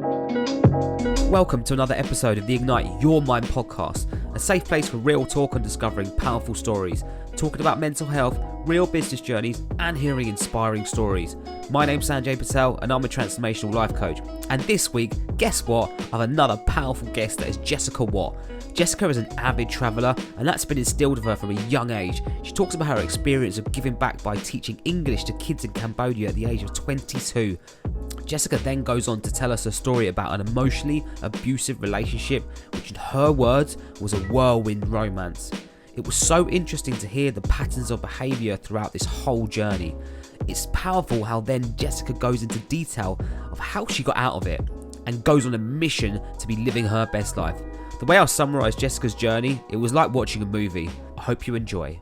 Welcome to another episode of the Ignite Your Mind podcast, a safe place for real talk and discovering powerful stories, talking about mental health, real business journeys, and hearing inspiring stories. My name's Sanjay Patel and I'm a transformational life coach. And this week, guess what? I have another powerful guest that is Jessica Watt. Jessica is an avid traveller and that's been instilled of her from a young age. She talks about her experience of giving back by teaching English to kids in Cambodia at the age of 22. Jessica then goes on to tell us a story about an emotionally abusive relationship, which in her words was a whirlwind romance. It was so interesting to hear the patterns of behaviour throughout this whole journey. It's powerful how then Jessica goes into detail of how she got out of it and goes on a mission to be living her best life. The way I'll summarise Jessica's journey, it was like watching a movie. I hope you enjoy.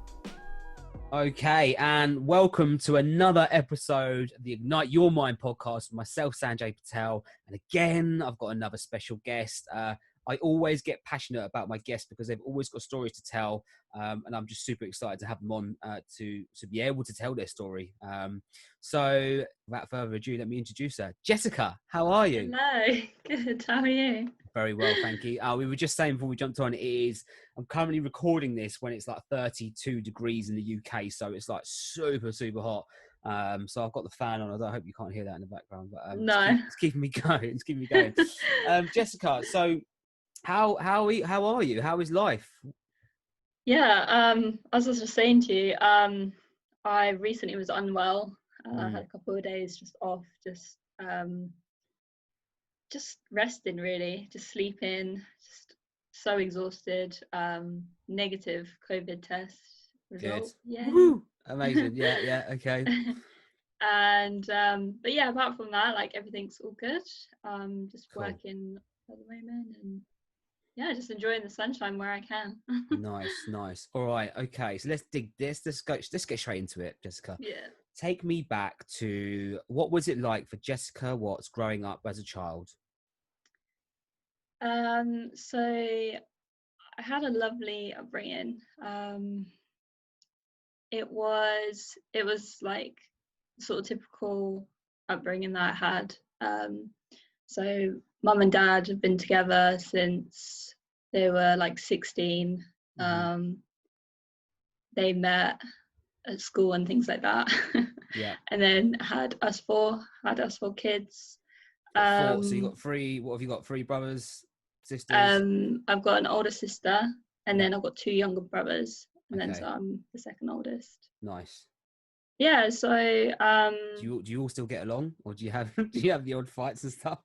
Okay, and welcome to another episode of the Ignite Your Mind podcast with myself, Sanjay Patel. And again, I've got another special guest. I always get passionate about my guests because they've always got stories to tell. And I'm just super excited to have them on to be able to tell their story. So without further ado, let me introduce her. Jessica, how are you? Hello, good, how are you? Very well, thank you. We were just saying before we jumped on, I'm currently recording this when it's like 32 degrees in the UK, so it's like super, super hot. So I've got the fan on. I hope you can't hear that in the background, but No. it's keeping me going. It's keeping me going. Jessica, so how are you? How is life? Yeah, as I was just saying to you, I recently was unwell. I had a couple of days just off, just resting really, just sleeping, just so exhausted. Negative COVID test result. Good. Yeah. Woo! Amazing. Yeah, okay. And but yeah, apart from that, like everything's all good. Just Cool. working at the moment and yeah, just enjoying the sunshine where I can. Nice. All right, okay. So let's dig this. Let's get straight into it, Jessica. Yeah. Take me back to what was it like for Jessica Watts growing up as a child? So I had a lovely upbringing. It was like sort of typical upbringing that I had. So mum and dad have been together since they were like 16. They met at school and things like that. Yeah. And then had us four kids. Four. So you got three. What have you got? Three brothers, sisters? I've got an older sister, and then I've got two younger brothers, and then Okay. so I'm the second oldest. Nice. Yeah. So do you all still get along, or do you have the odd fights and stuff?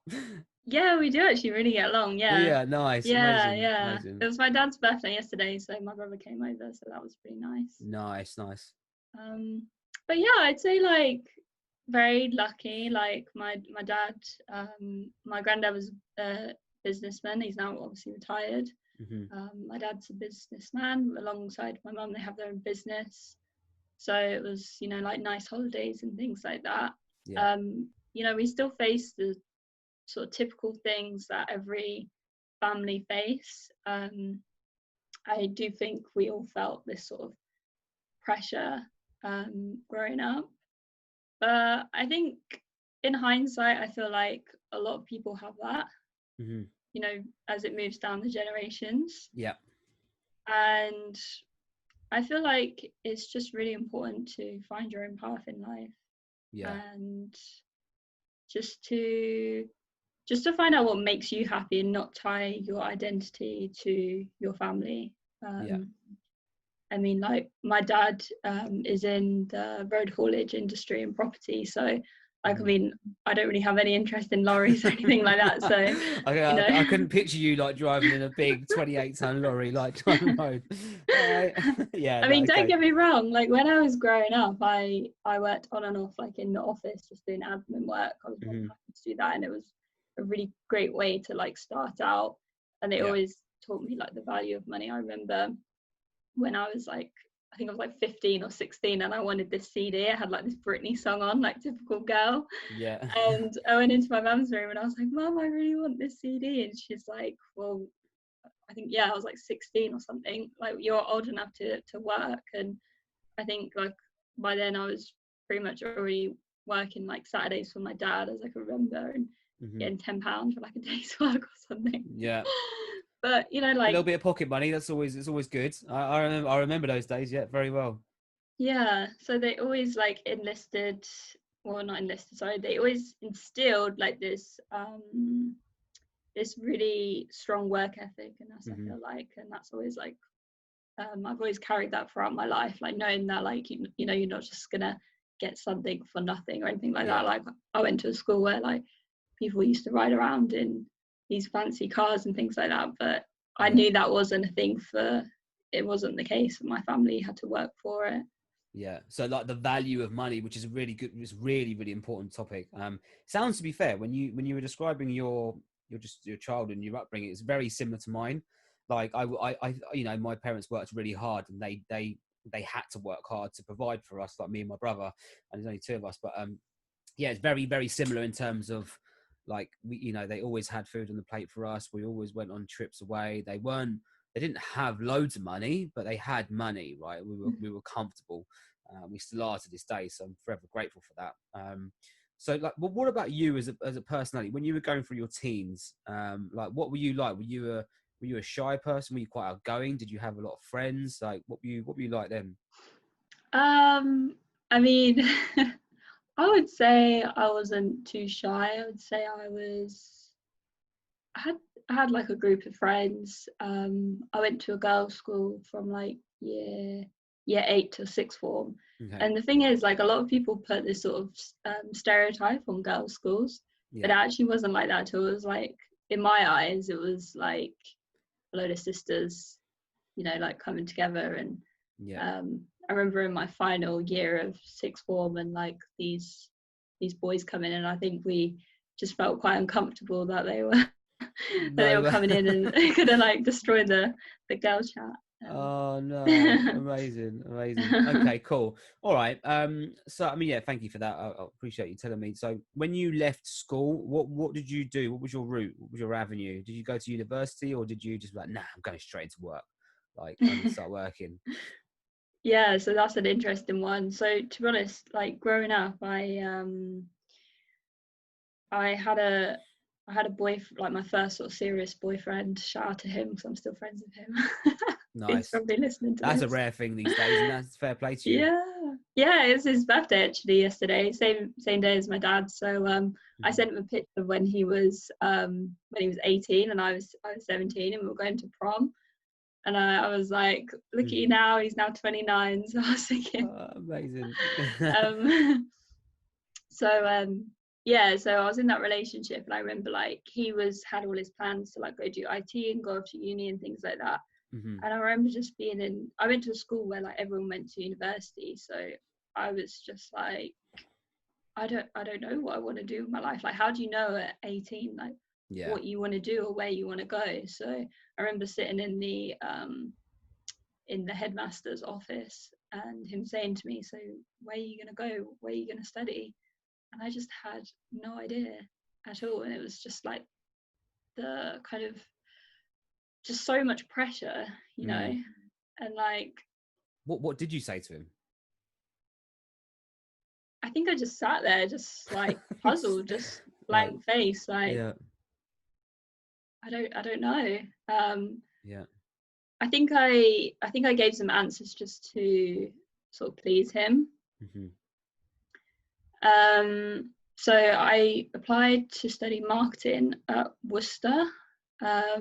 yeah, we do actually really get along. Yeah. Yeah. Nice. Yeah. Amazing. Yeah. Amazing. It was my dad's birthday yesterday, so my brother came over, so that was pretty nice. Nice. But yeah, I'd say like very lucky. Like my dad, my granddad was a businessman. He's now obviously retired. My dad's a businessman alongside my mum. They have their own business, so it was like nice holidays and things like that. Yeah. We still face the sort of typical things that every family face. I do think we all felt this sort of pressure growing up, but I think in hindsight I feel like a lot of people have that, as it moves down the generations. Yeah. And I feel like it's just really important to find your own path in life. Yeah. And just to find out what makes you happy and not tie your identity to your family. I mean, like my dad is in the road haulage industry and property, so like, I mean, I don't really have any interest in lorries or anything like that. So I couldn't picture you like driving in a big 28-ton lorry like on the road. Yeah. I mean, don't get me wrong. Like when I was growing up, I worked on and off like in the office, just doing admin work. I was happy to do that, and it was a really great way to like start out. And they always taught me like the value of money. I remember when I was like, I think I was like 15 or 16 and I wanted this CD. I had like this Britney song on, like typical girl. Yeah. And I went into my mum's room and I was like, Mum, I really want this CD. And she's like, well, I think, I was like 16 or something. Like, you're old enough to work. And I think like by then I was pretty much already working like Saturdays for my dad, as I can remember. And getting £10 for like a day's work or something. Yeah. But you know, A like, little bit of pocket money. It's always good. I remember those days. Yeah, very well. yeah. So they always like enlisted, well, not enlisted. Sorry, they always instilled like this really strong work ethic in us. I Hmm. feel like, and that's always like, I've always carried that throughout my life, like knowing that like you know you're not just gonna get something for nothing or anything like Yeah. that. Like I went to a school where like people used to ride around in these fancy cars and things like that, but I Yeah. knew that wasn't a thing for, it wasn't the case. My family had to work for it. Yeah. So like the value of money, which is a really good, it's really, really important topic. Sounds, to be fair, when you were describing your child and your upbringing, it's very similar to mine. Like I you know, my parents worked really hard, and they had to work hard to provide for us, like me and my brother, and there's only two of us. But yeah, it's very, very similar in terms of, like, we, you know, they always had food on the plate for us. We always went on trips away. They didn't have loads of money, but they had money, right? We were comfortable. We still are to this day, so I'm forever grateful for that. So like, well, what about you as a personality when you were going through your teens? Like, what were you like? Were you a shy person? Were you quite outgoing? Did you have a lot of friends? Like, what were you like then? I mean, I would say I wasn't too shy. I would say I had I had like a group of friends. I went to a girls' school from like year 8 to sixth form, Okay. and the thing is, like a lot of people put this sort of stereotype on girls' schools, but Yeah. it actually wasn't like that at all. It was like, in my eyes, it was like a load of sisters, you know, like coming together. And Yeah. I remember in my final year of sixth form, and like these boys come in, and I think we just felt quite uncomfortable that they were that they were No. coming in and gonna like destroy the girl chat. Oh no, amazing, amazing. Okay, cool. All right. So I mean, yeah, thank you for that. I appreciate you telling me. So when you left school, what did you do? What was your route? What was your avenue? Did you go to university, or did you just be like, nah, I'm going straight to work. Like, I need to start working. Yeah, so that's an interesting one. So to be honest, like growing up, I had a boyfriend, like my first sort of serious boyfriend. Shout out to him because I'm still friends with him. He's Nice. probably listening to That's a this. rare thing these days, and that's fair play to you. Yeah, it's his birthday actually yesterday, same day as my dad. So I Mhm. sent him a picture when he was 18 and I was 17, and we were going to prom. And I was like, look at you Mhm. now, he's now 29. So I was thinking, Amazing. um, so yeah, so I was in that relationship, and I remember like he had all his plans to like go do IT and go off to uni and things like that. Hmm. And I remember just I went to a school where like everyone went to university, so I was just like, I don't know what I want to do with my life. Like, how do you know at 18 like Yeah. what you want to do or where you want to go? So I remember sitting in the headmaster's office and him saying to me, so where are you going to go? Where are you going to study? And I just had no idea at all. And it was just like the kind of just so much pressure, you know. Mm. And like, What did you say to him? I think I just sat there, just like puzzled, just Like, blank face, like yeah, I don't know. Um, yeah. I think I gave some answers just to sort of please him. Hmm. So I applied to study marketing at Worcester. I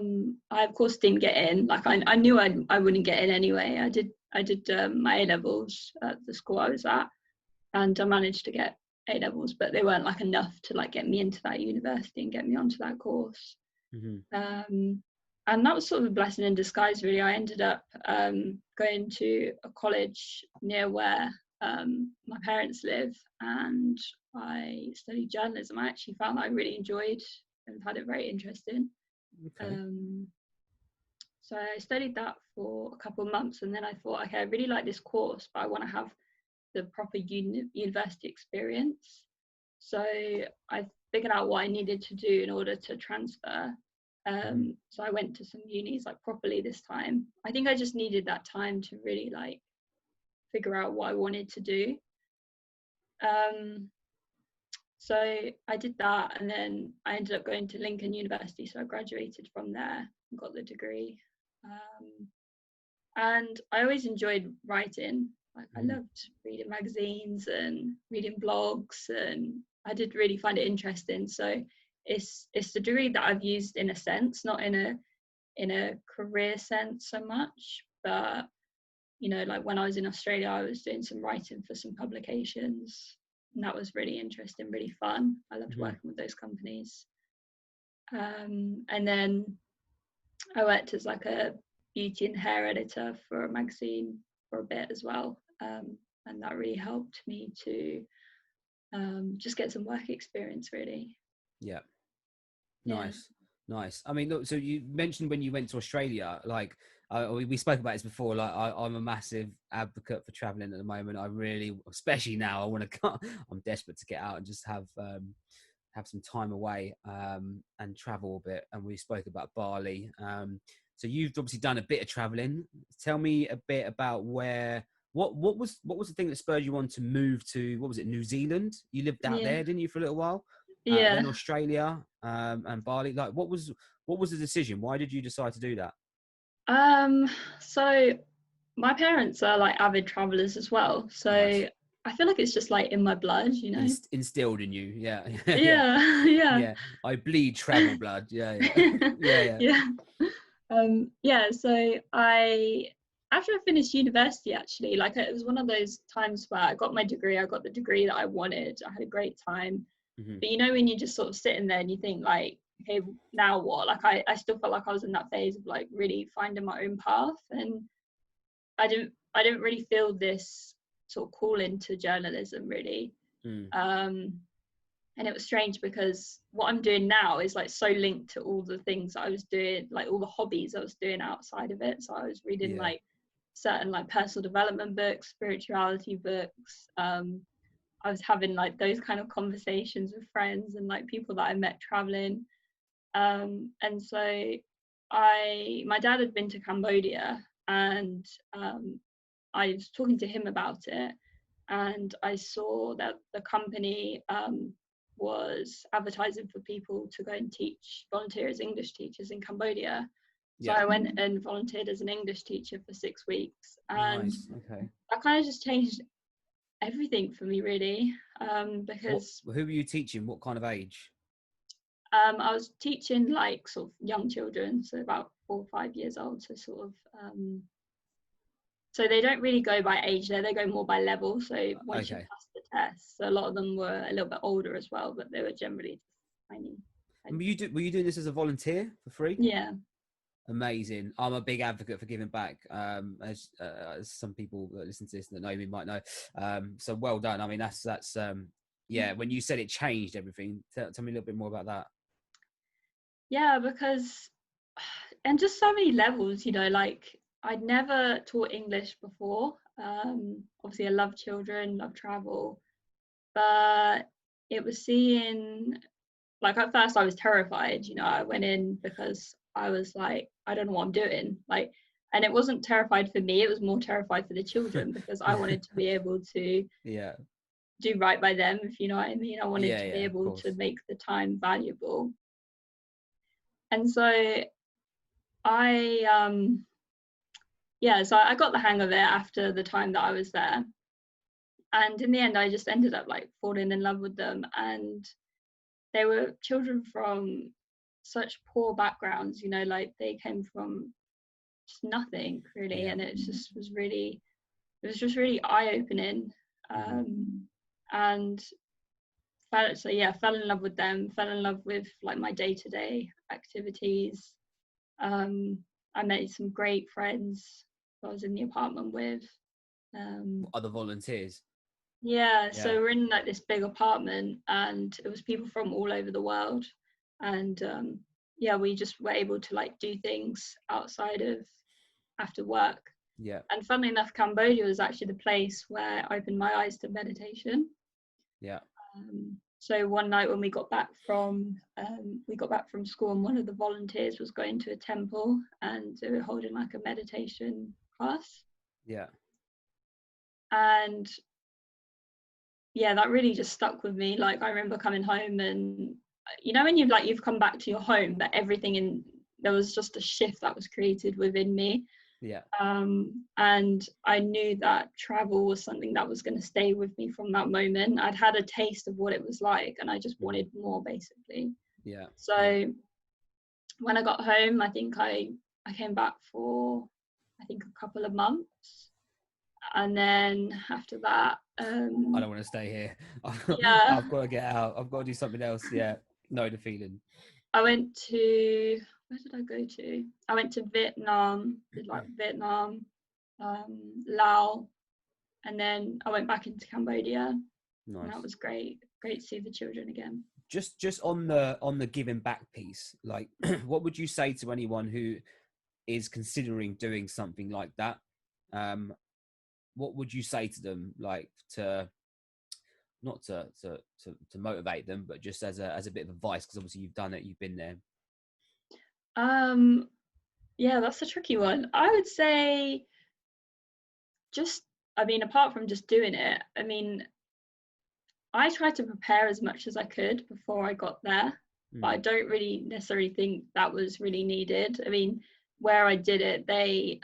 of course didn't get in. Like I knew I wouldn't get in anyway. I did my A levels at the school I was at, and I managed to get A levels, but they weren't like enough to like get me into that university and get me onto that course. Hmm. And that was sort of a blessing in disguise, really. I ended up going to a college near where my parents live, and I studied journalism. I actually found that I really enjoyed and found it very interesting. Okay. Um, so I studied that for a couple of months, and then I thought, okay, I really like this course, but I want to have the proper university experience. So I figured out what I needed to do in order to transfer. Hmm. So I went to some unis like properly this time. I think I just needed that time to really like figure out what I wanted to do. Um, So I did that, and then I ended up going to Lincoln University. So I graduated from there and got the degree. And I always enjoyed writing. Like I loved reading magazines and reading blogs, and I did really find it interesting. So it's the degree that I've used in a sense, not in a career sense so much, but like when I was in Australia, I was doing some writing for some publications, and that was really interesting, really fun. I loved working with those companies. And then I worked as like a beauty and hair editor for a magazine for a bit as well, and that really helped me to just get some work experience, really. Yeah. Yeah. Nice. I mean, look, so you mentioned when you went to Australia, like we spoke about this before. Like I'm a massive advocate for traveling at the moment. I really, especially now, I want to. I'm desperate to get out and just have some time away and travel a bit. And we spoke about Bali. So you've obviously done a bit of traveling. Tell me a bit about what was the thing that spurred you on to move to, what was it, New Zealand? You lived out Yeah. there, didn't you, for a little while? Yeah. Then Australia and Bali. Like, what was the decision? Why did you decide to do that? So my parents are like avid travelers as well. So Nice. I feel like it's just like in my blood, you know? Instilled in you. Yeah. Yeah. Yeah. Yeah. Yeah. I bleed travel blood. Yeah. Yeah. Yeah. Yeah. Yeah, so after I finished university, actually, like it was one of those times where I got my degree, I got the degree that I wanted, I had a great time. Yeah. But when you're just sort of sitting there and you think like, okay, now what? Like I still felt like I was in that phase of like really finding my own path, and I didn't really feel this sort of call into journalism really. Um, and it was strange because what I'm doing now is like so linked to all the things I was doing, like all the hobbies I was doing outside of it. So I was reading Yeah. like certain like personal development books, spirituality books. I was having like those kind of conversations with friends and like people that I met traveling. And so my dad had been to Cambodia, and I was talking to him about it, and I saw that the company was advertising for people to go and volunteer as English teachers in Cambodia. So Yeah. I went and volunteered as an English teacher for 6 weeks, and Nice. Okay. that kind of just changed everything for me, really, What? because Who were you teaching? What kind of age? I was teaching like sort of young children, so about 4 or 5 years old, to sort of so they don't really go by age there, they go more by level. So once you Okay. pass the test, so a lot of them were a little bit older as well, but they were generally tiny. And were you doing this as a volunteer for free? Yeah. Amazing. I'm a big advocate for giving back. As some people that listen to this that know me might know. So well done. I mean, that's yeah. When you said it changed everything, tell me a little bit more about that. Yeah, because and just so many levels, like I'd never taught English before. Obviously I love children, love travel, but it was seeing, like at first I was terrified, I went in because I was like, I don't know what I'm doing. Like, and it wasn't terrified for me, it was more terrified for the children because I wanted to be able to Yeah. do right by them, if you know what I mean. I wanted Yeah. to be Yeah. Of able course. to make the time valuable. And so I so I got the hang of it after the time that I was there. And in the end I just ended up like falling in love with them, and they were children from such poor backgrounds, like they came from just nothing really, Yeah. and it was just really eye-opening. And fell in love with them, fell in love with like my day-to-day activities. I met some great friends I was in the apartment with. Other volunteers. So Yeah. we're in like this big apartment, and it was people from all over the world, and we just were able to like do things outside of after work. Yeah. And funnily enough, Cambodia was actually the place where I opened my eyes to meditation. Yeah. So one night when we got back from school, and one of the volunteers was going to a temple, and they were holding like a meditation class. Yeah. And yeah, that really just stuck with me. Like I remember coming home, and when you've come back to your home, but there was just a shift that was created within me. Yeah. And I knew that travel was something that was going to stay with me from that moment. I'd had a taste of what it was like, and I just wanted more, basically. Yeah. So when I got home, I think I came back for, I think, a couple of months. And then after that, I don't want to stay here. yeah, I've got to get out. I've got to do something else. Yeah. Know the feeling. I went to, where did I go to? I went to Vietnam, did like Vietnam, Laos, and then I went back into Cambodia. Nice. And that was great. Great to see the children again. Just on the giving back piece, like what would you say to anyone who is considering doing something like that? What would you say to them, like to not to motivate them, but just as a bit of advice, because obviously you've done it, you've been there. Yeah, that's a tricky one. I would say apart from just doing it, I tried to prepare as much as I could before I got there, but I don't really necessarily think that was really needed. Where I did it, they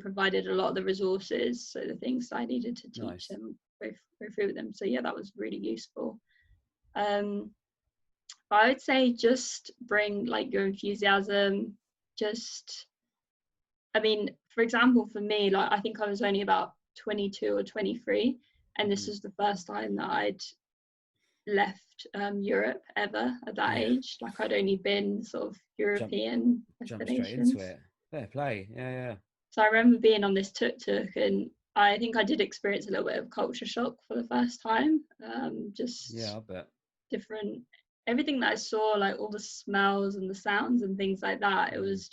provided a lot of the resources, so the things I needed to teach them, go through with them. So yeah, that was really useful. I would say just bring like your enthusiasm. For example, for me, like I think I was only about 22 or 23, and this is the first time that I'd left Europe ever at that age. Like I'd only been sort of European destinations. Jump straight into it. Fair play. Yeah. So I remember being on this tuk-tuk, and I think I did experience a little bit of culture shock for the first time. I bet. Different, everything that I saw, like all the smells and the sounds and things like that. It was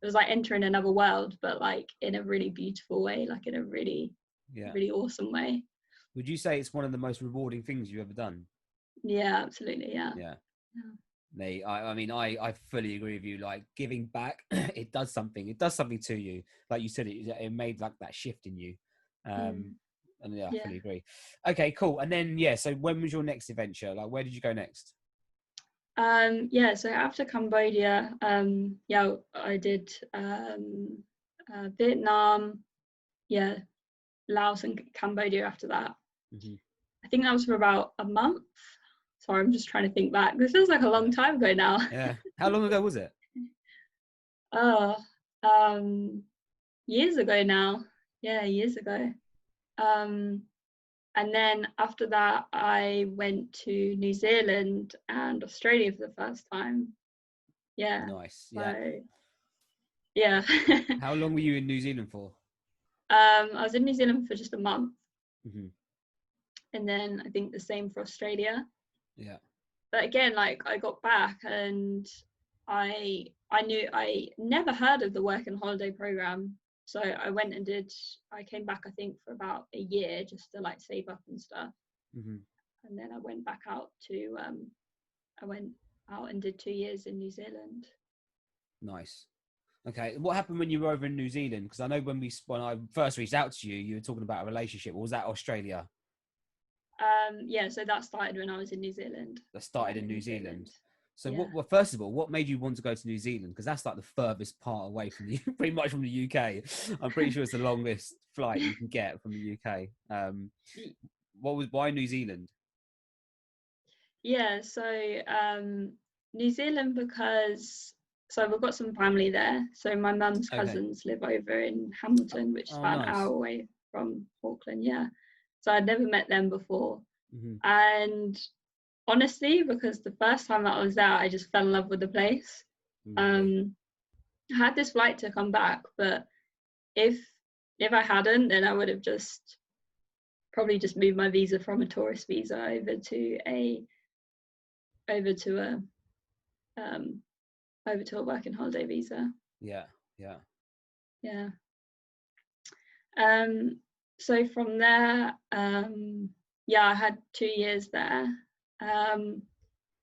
like entering another world, but like in a really beautiful way, like in a really awesome way. Would you say it's one of the most rewarding things you've ever done? Yeah, absolutely. Yeah. I fully agree with you. Like giving back, it does something to you. Like you said, it made like that shift in you. And I fully agree. Okay, cool. And then so when was your next adventure? Like where did you go next? So after Cambodia, I did Vietnam, Laos and Cambodia after that. I think that was for about a month. Sorry, I'm just trying to think back. This feels like a long time ago now. Yeah. How long ago was it? Years ago now. Yeah, years ago. And then after that, I went to New Zealand and Australia for the first time. Yeah. Nice. Yeah. How long were you in New Zealand for? I was in New Zealand for just a month. And then I think the same for Australia. Yeah. But again, like I got back and I never heard of the work and holiday program. So I came back, I think, for about a year just to like save up and stuff. And then I went back out and did 2 years in New Zealand. Nice. Okay. What happened when you were over in New Zealand? Because I know when I first reached out to you, you were talking about a relationship. Or was that Australia? So that started when I was in New Zealand. That started in New Zealand. So what first of all, what made you want to go to New Zealand? Because that's like the furthest part away from pretty much from the UK. I'm pretty sure it's the longest flight you can get from the UK. Why New Zealand? Yeah, so New Zealand because we've got some family there. So my mum's cousins live over in Hamilton, which is about an hour away from Auckland. Yeah, so I'd never met them before, and honestly, because the first time that I was there, I just fell in love with the place. I had this flight to come back, but if I hadn't, then I would have probably just moved my visa from a tourist visa over to a work and holiday visa. Yeah. So from there, I had 2 years there.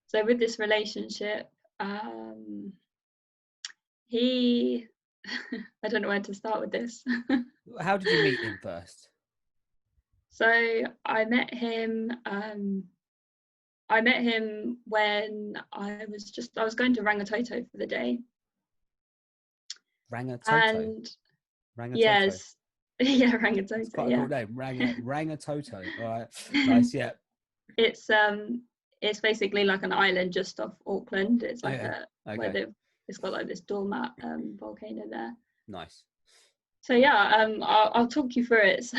So with this relationship, he I don't know where to start with this. How did you meet him first? So I met him. I met him when I was going to Rangitoto for the day. Rangatoto. And Rangatoto. yes, yeah, It's Rangitoto, quite a yeah. cool name. Rangatoto. All right. Nice. Yeah. It's basically like an island just off Auckland. It's like Okay. where Okay. it's got like this doormat volcano there. Nice. So yeah, I'll talk you through it. So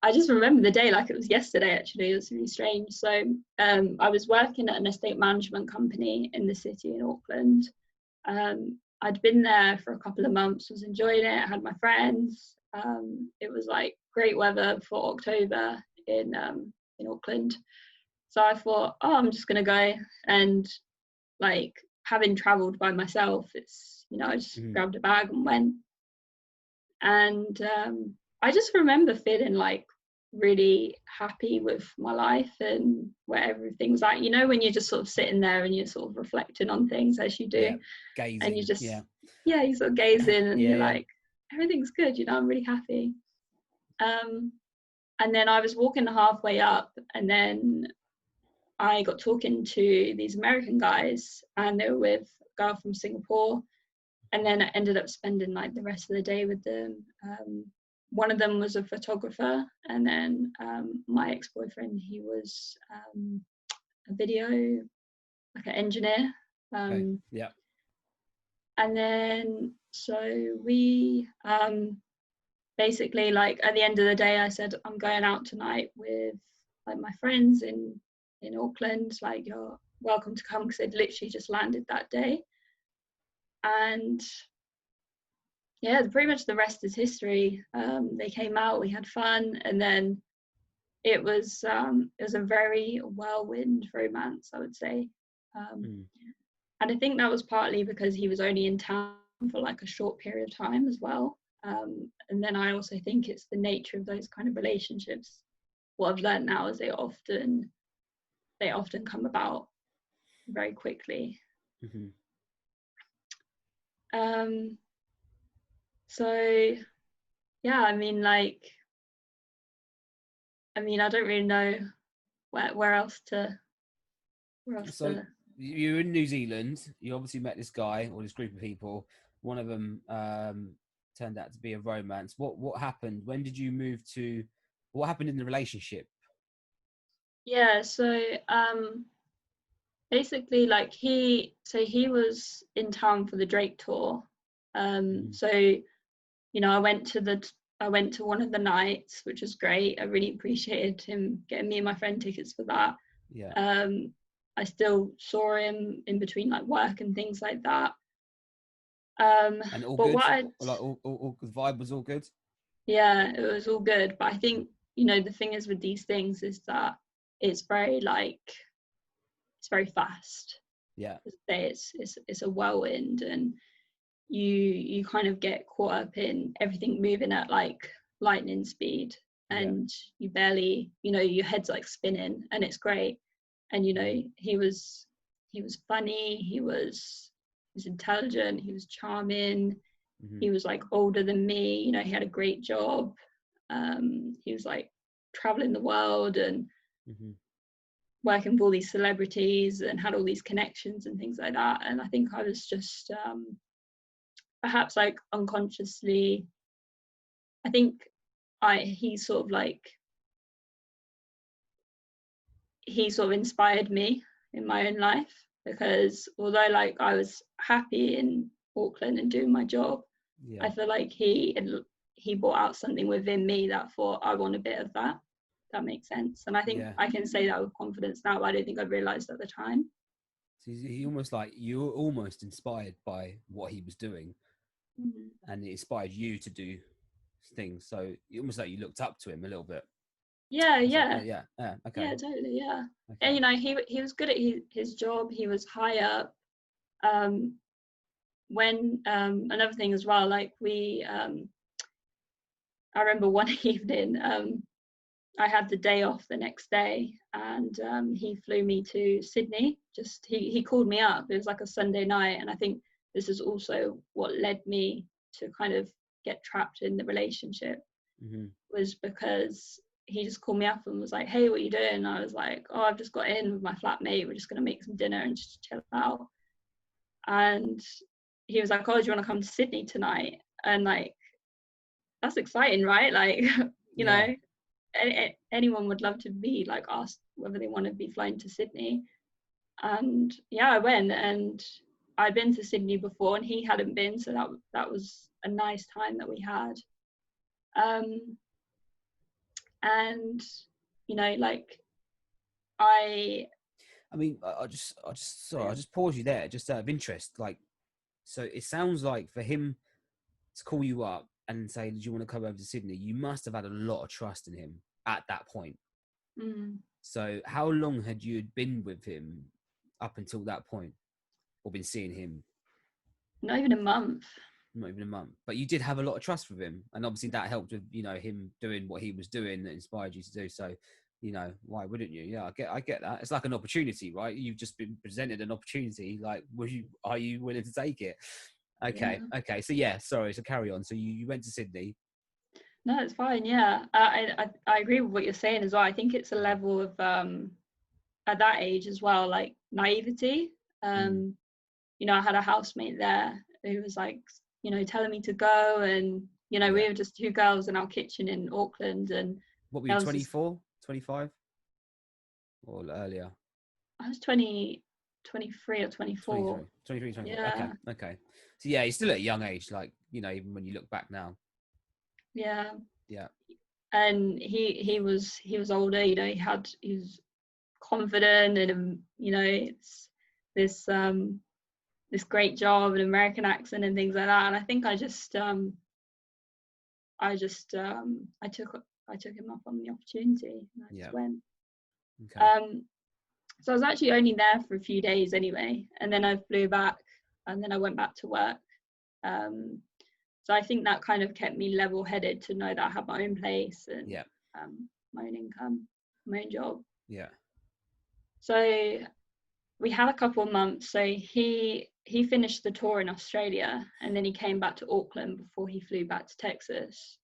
I just remember the day like it was yesterday. Actually, it was really strange. So I was working at an estate management company in the city in Auckland. I'd been there for a couple of months, was enjoying it, had my friends. It was like great weather for October in Auckland. So I thought, oh, I'm just gonna go, and like having travelled by myself, it's I just grabbed a bag and went. And I just remember feeling like really happy with my life and where everything's at. When you're just sort of sitting there and you're sort of reflecting on things as you do, Yeah. Gazing. and you just Yeah. you sort of gaze in and Yeah, you're yeah. like, everything's good. I'm really happy. And then I was walking halfway up, and then I got talking to these American guys, and they were with a girl from Singapore. And then I ended up spending like the rest of the day with them. One of them was a photographer, and then my ex-boyfriend, he was a video, like an engineer. Okay. Yeah. And then so we basically, like at the end of the day, I said, I'm going out tonight with like my friends in Auckland. Like, you're welcome to come, because they'd literally just landed that day. And yeah, pretty much the rest is history. They came out, we had fun, and then it was a very whirlwind romance, I would say. And I think that was partly because he was only in town for like a short period of time as well. And then I also think it's the nature of those kind of relationships. What I've learned now is they often come about very quickly. So yeah, I don't really know where else to. So you're in New Zealand. You obviously met this guy or this group of people. One of them turned out to be a romance. What happened? When did you move to? What happened in the relationship? Yeah. So basically, like he was in town for the Drake tour. So I went to one of the nights, which was great. I really appreciated him getting me and my friend tickets for that. Yeah. I still saw him in between like work and things like that. And all but good? what Like all the vibe was all good? Yeah, it was all good. But I think, the thing is with these things is that it's very fast. Yeah. It's a whirlwind, and you kind of get caught up in everything moving at like lightning speed, and you barely, your head's like spinning, and it's great. And he was funny, he was intelligent, he was charming, he was like older than me, he had a great job. He was like traveling the world and working with all these celebrities and had all these connections and things like that. And I think I was just perhaps like unconsciously, I think he sort of inspired me in my own life, because although like I was happy in Auckland and doing my job, I feel like he brought out something within me that thought, I want a bit of that. That makes sense. And I think I can say that with confidence now, but I don't think I realized at the time. So he almost like you were almost inspired by what he was doing, and it inspired you to do things. So almost like you looked up to him a little bit. Yeah. Okay. Yeah, totally. Yeah. Okay. And he was good at his job. He was high up. When another thing as well, like I remember one evening, I had the day off the next day, and he flew me to Sydney. He called me up. It was like a Sunday night, and I think this is also what led me to kind of get trapped in the relationship. was because he just called me up and was like, hey, what are you doing? And I was like, oh, I've just got in with my flatmate, we're just going to make some dinner and just chill out. And he was like, oh, do you want to come to Sydney tonight? And like, that's exciting, right? Like, you know, anyone would love to be like asked whether they want to be flown to Sydney. And yeah, I went, and I'd been to Sydney before and he hadn't been, so that was a nice time that we had. And you know, like I mean, I just sorry, I'll just pause you there, just out of interest. Like, so it sounds like for him to call you up and say, "Do you want to come over to Sydney?" You must have had a lot of trust in him at that point. So, how long had you been with him up until that point, or been seeing him? Not even a month. Not even a month, but you did have a lot of trust with him, and obviously that helped with, you know, him doing what he was doing that inspired you to do so. You know, why wouldn't you? Yeah, I get that. It's like an opportunity, right? You've just been presented an opportunity. Like, are you willing to take it? Okay, Yeah. okay. So yeah, sorry. So carry on. So you went to Sydney. No, it's fine. Yeah, I agree with what you're saying as well. I think it's a level of at that age as well, like naivety. You know, I had a housemate there who was like, you know, telling me to go, and you know, we were just two girls in our kitchen in Auckland. And what were you, 24, 25, or earlier? I was 23 or 24. 23, 24. Yeah. Okay. So yeah, he's still at a young age, like, you know, even when you look back now. Yeah. Yeah. And he was older, you know, he was confident, and you know, it's this great job, an American accent and things like that. And I think I took him up on the opportunity, and I just went. Okay. So I was actually only there for a few days anyway, and then I flew back, and then I went back to work. So I think that kind of kept me level-headed to know that I had my own place and my own income, my own job. Yeah. So we had a couple of months. So he finished the tour in Australia, and then he came back to Auckland before he flew back to Texas.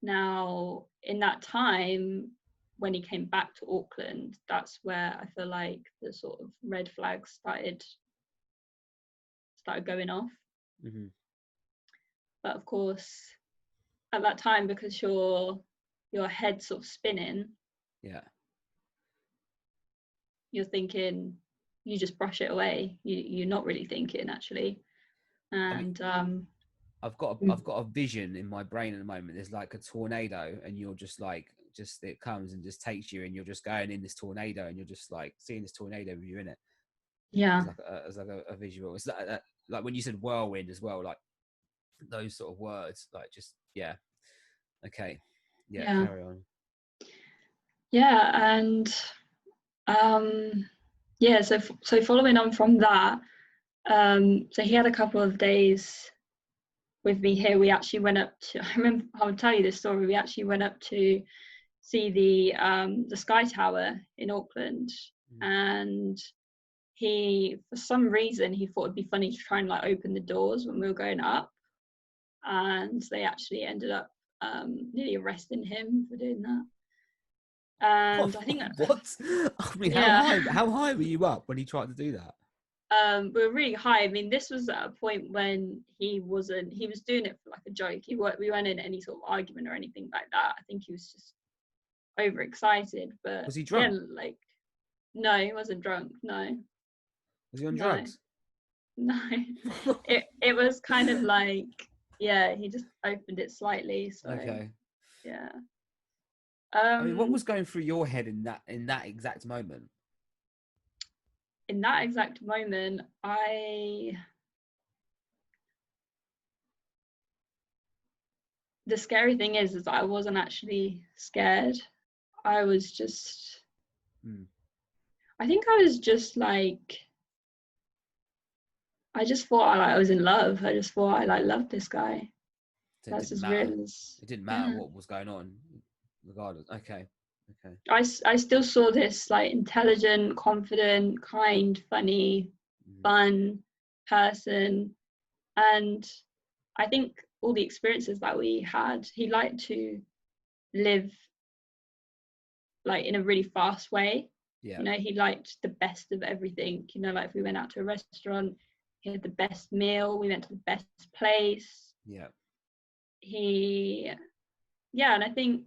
Now, in that time, when he came back to Auckland, that's where I feel like the sort of red flags started going off. But of course, at that time, because your head's sort of spinning, you're thinking, you just brush it away. You're not really thinking, actually. And I mean, I've got a vision in my brain at the moment. There's like a tornado, and you're just like, it comes and just takes you, and you're just going in this tornado, and you're just like seeing this tornado with you in it. Yeah. It's like a visual. It's like when you said whirlwind as well, like those sort of words, like just okay, carry on. And so following on from that, so he had a couple of days with me here. We actually went up to, I remember, I'll tell you this story, we actually went up to see the Sky Tower in Auckland, and he, for some reason, he thought it'd be funny to try and like open the doors when we were going up, and they actually ended up nearly arresting him for doing that. And I think what? I mean, how high were you up when he tried to do that? We were really high. I mean, this was at a point when he was doing it for like a joke. We weren't in any sort of argument or anything like that. I think he was just overexcited. But was he drunk? Yeah, no, he wasn't drunk. No. Was he on drugs? No. it was kind of like, he just opened it slightly. So okay. Yeah. I mean, what was going through your head in that exact moment? In that exact moment, the scary thing is that I wasn't actually scared. I was just, I think I was just like, I just thought I was in love. I just thought I loved this guy. So that's as real as. It didn't matter what was going on, regardless. Okay. I still saw this like intelligent, confident, kind, funny, fun person, and I think all the experiences that we had, he liked to live like in a really fast way. Yeah. You know, he liked the best of everything. You know, like if we went out to a restaurant, he had the best meal, we went to the best place. Yeah. He, yeah, and I think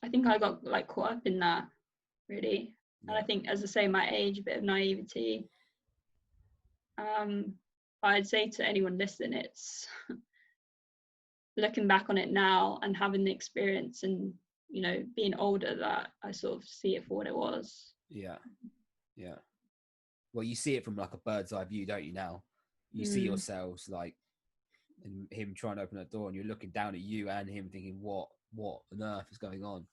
I got like caught up in that really. And I Yeah. think, as I say, my age, a bit of naivety. I'd say to anyone listening, it's looking back on it now and having the experience and, you know, being older, that I sort of see it for what it was. Yeah. Yeah. Well, you see it from like a bird's eye view, don't you? Now you see Mm. yourselves like, and him trying to open that door, and you're looking down at you and him, thinking, "What on earth is going on?"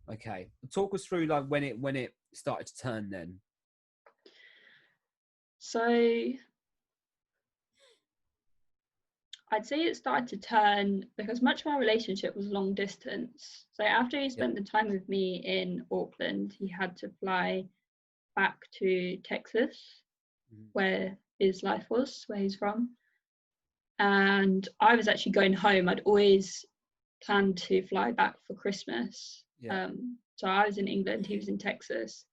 Okay, talk us through like when it started to turn. Then, So I'd say it started to turn because much of our relationship was long distance. So after he yeah, spent the time with me in Auckland, he had to fly back to Texas, where his life was, where he's from. And I was actually going home. I'd always planned to fly back for Christmas. yeah, So I was in England, he was in Texas,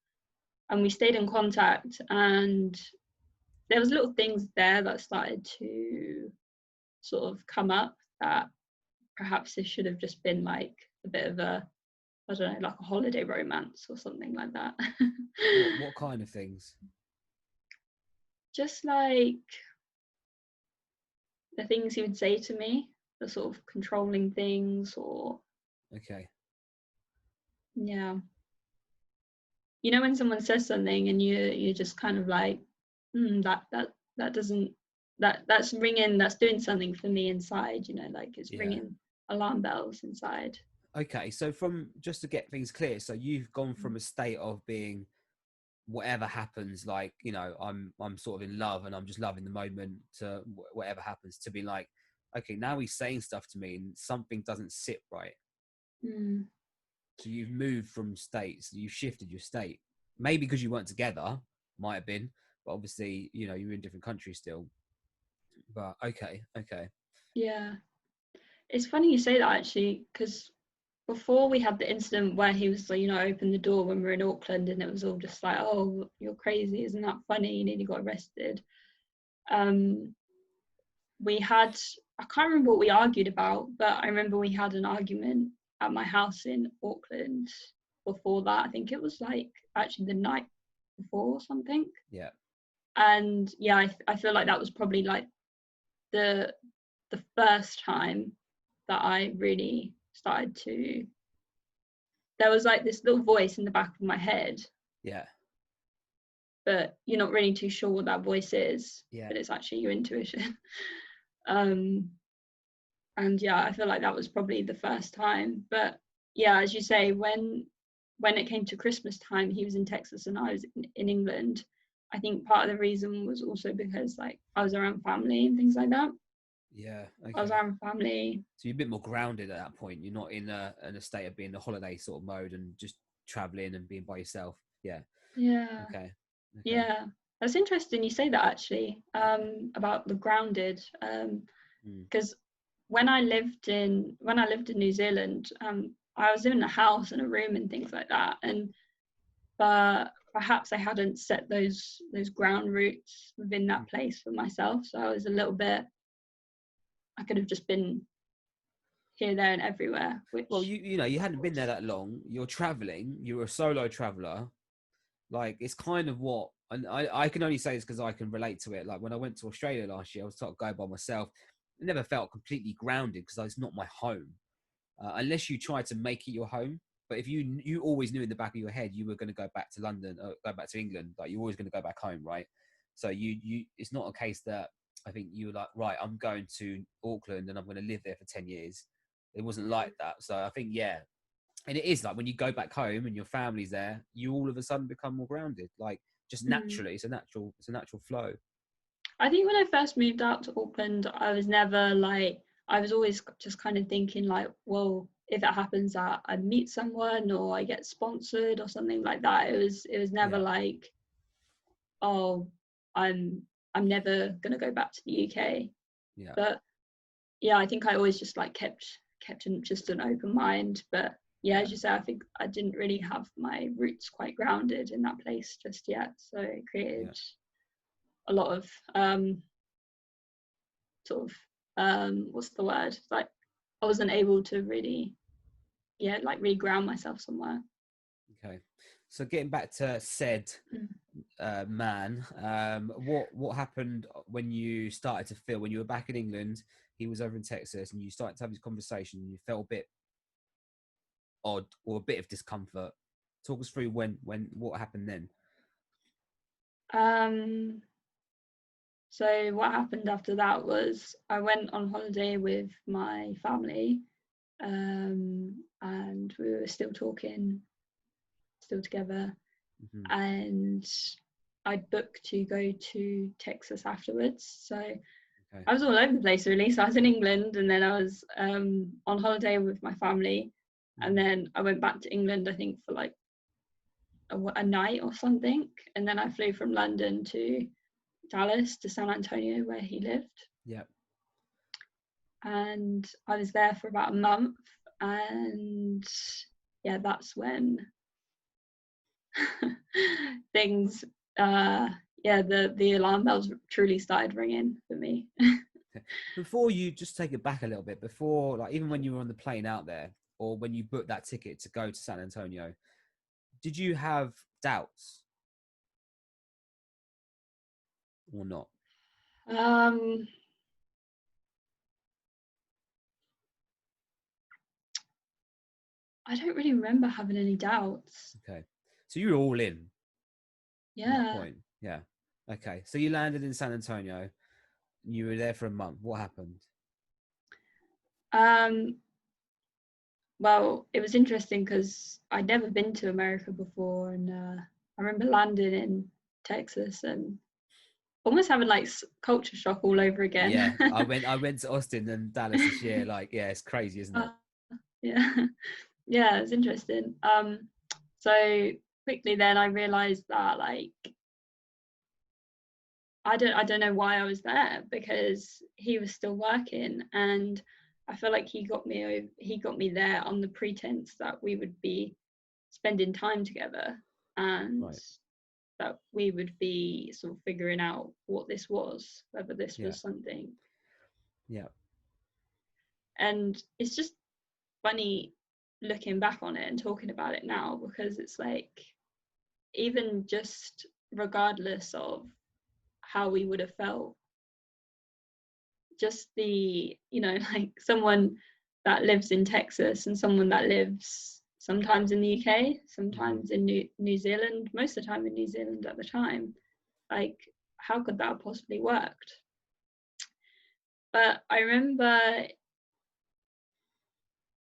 and we stayed in contact. And there was little things there that started to sort of come up, that perhaps it should have just been like a bit of a, I don't know, like a holiday romance or something like that. what kind of things? Just like the things he would say to me, the sort of controlling things, or Okay, yeah, you know, when someone says something and you're just kind of like, that doesn't, that's ringing, that's doing something for me inside, you know, like it's yeah. ringing alarm bells inside. Okay, so from just to get things clear, so you've gone from a state of being whatever happens, like, you know, I'm sort of in love and I'm just loving the moment, to whatever happens, to be like, okay, now he's saying stuff to me and something doesn't sit right. Mm. So you've moved from states, you've shifted your state, maybe because you weren't together, might have been, but obviously, you know, you're in different countries still. But okay, Yeah, it's funny you say that actually, because before we had the incident where he was like, you know, opened the door when we were in Auckland, and it was all just like, oh, you're crazy, isn't that funny, you nearly got arrested. um we had, I can't remember what we argued about, but I remember we had an argument at my house in Auckland before that. I think it was like actually the night before or something. yeah, And yeah, I feel like that was probably like the first time that I really started to, there was like this little voice in the back of my head, yeah, but you're not really too sure what that voice is, yeah, but it's actually your intuition. um and yeah, I feel like that was probably the first time. But yeah, as you say, when it came to Christmas time, he was in Texas and I was in England. I think part of the reason was also because like I was around family and things like that. yeah. I was Okay, around family. so you're a bit more grounded at that point. You're not in a state of being in a holiday sort of mode and just traveling and being by yourself. Yeah. Yeah, Okay. Okay. yeah. That's interesting you say that actually, about the grounded. Mm. Because when I lived in New Zealand, I was in a house and a room and things like that, and but perhaps I hadn't set those ground roots within that place for myself. So I was a little bit, I could have just been here, there, and everywhere. Well, Which, you know, you hadn't been there that long. You're traveling. You're a solo traveler. Like, it's kind of what, and I can only say this because I can relate to it. Like when I went to Australia last year, I was sort of going by myself. I never felt completely grounded because it's not my home, unless you try to make it your home. But if you always knew in the back of your head you were going to go back to London, go back to England, like you're always going to go back home, right? So you it's not a case that I think you were like, right, I'm going to Auckland and I'm going to live there for 10 years. It wasn't like that. So I think, yeah, and it is like when you go back home and your family's there, you all of a sudden become more grounded, like just mm, naturally. It's a natural flow. I think when I first moved out to Auckland, I was never like, I was always just kind of thinking like, well, if it happens that I meet someone or I get sponsored or something like that, it was never Yeah, like, oh, I'm I'm never gonna go back to the UK. yeah, But yeah, I think I always just like kept just an open mind. But yeah, as you say, I think I didn't really have my roots quite grounded in that place just yet. So it created a lot of sort of what's the word? Like I wasn't able to really, like really ground myself somewhere. Okay. So getting back to said man, what happened when you started to feel, when you were back in England, he was over in Texas, and you started to have this conversation, and you felt a bit odd or a bit of discomfort? Talk us through what happened then. So what happened after that was I went on holiday with my family, and we were still talking, still together, and I'd booked to go to Texas afterwards. So I was all over the place really. So I was in England, and then I was on holiday with my family, and then I went back to England, I think for like a night or something, and then I flew from London to Dallas to San Antonio where he lived. Yeah. And I was there for about a month, and yeah, that's when things the alarm bells truly started ringing for me. Before you just take it back a little bit, before, like, even when you were on the plane out there, or when you booked that ticket to go to San Antonio, did you have doubts or not? I don't really remember having any doubts. Okay, so you were all in at that Yeah. point. Yeah. Okay, so you landed in San Antonio, and you were there for a month. What happened? Well, it was interesting because I'd never been to America before, and I remember landing in Texas and almost having like culture shock all over again. Yeah, I went to Austin and Dallas this year. Like, yeah, it's crazy, isn't it? Yeah, yeah, it was interesting. So quickly then I realized that like I don't know why I was there, because he was still working, and I feel like he got me there on the pretense that we would be spending time together, and that we would be sort of figuring out what this was, whether this was something. Yeah. And it's just funny looking back on it and talking about it now, because it's like, even just regardless of how we would have felt, just the, like someone that lives in Texas and someone that lives sometimes in the UK, sometimes in New Zealand, most of the time in New Zealand at the time, like how could that have possibly worked? But I remember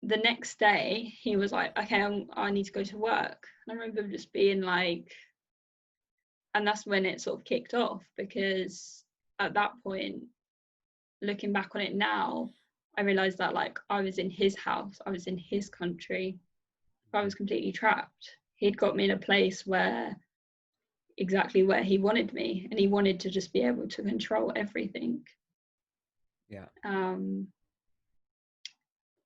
the next day he was like, okay, I need to go to work. And I remember just being like, and that's when it sort of kicked off, because at that point, looking back on it now, I realized that like I was in his house, I was in his country, I was completely trapped. He'd got me in a place exactly where he wanted me, and he wanted to just be able to control everything. Yeah.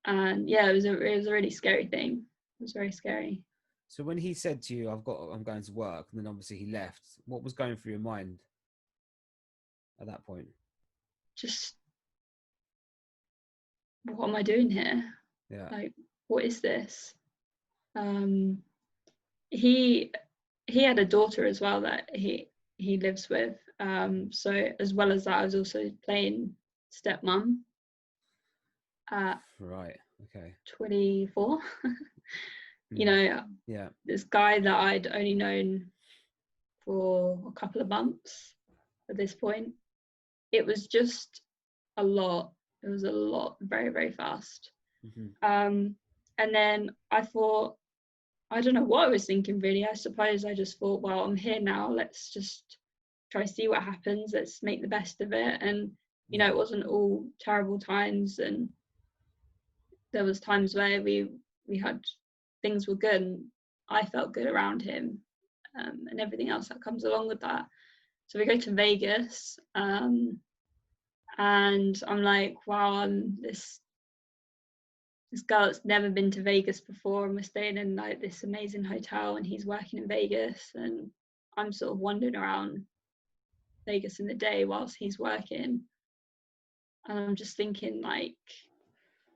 And yeah, it was a really scary thing. It was very scary. So when he said to you, I'm going to work," and then obviously he left, what was going through your mind at that point? Just, what am I doing here? Yeah. Like, what is this? He had a daughter as well that he lives with. So as well as that, I was also playing stepmom at Right. Okay. 24. Yeah. This guy that I'd only known for a couple of months at this point. It was just a lot. It was a lot, very, very fast. And then I thought, I don't know what I was thinking really. I suppose I just thought, well, I'm here now. Let's just try to see what happens. Let's make the best of it. And, it wasn't all terrible times. And there was times where we had, things were good and I felt good around him, and everything else that comes along with that. So we go to Vegas, and And I'm like, wow, I'm this girl that's never been to Vegas before, and we're staying in like this amazing hotel, and he's working in Vegas, and I'm sort of wandering around Vegas in the day whilst he's working. And I'm just thinking, like,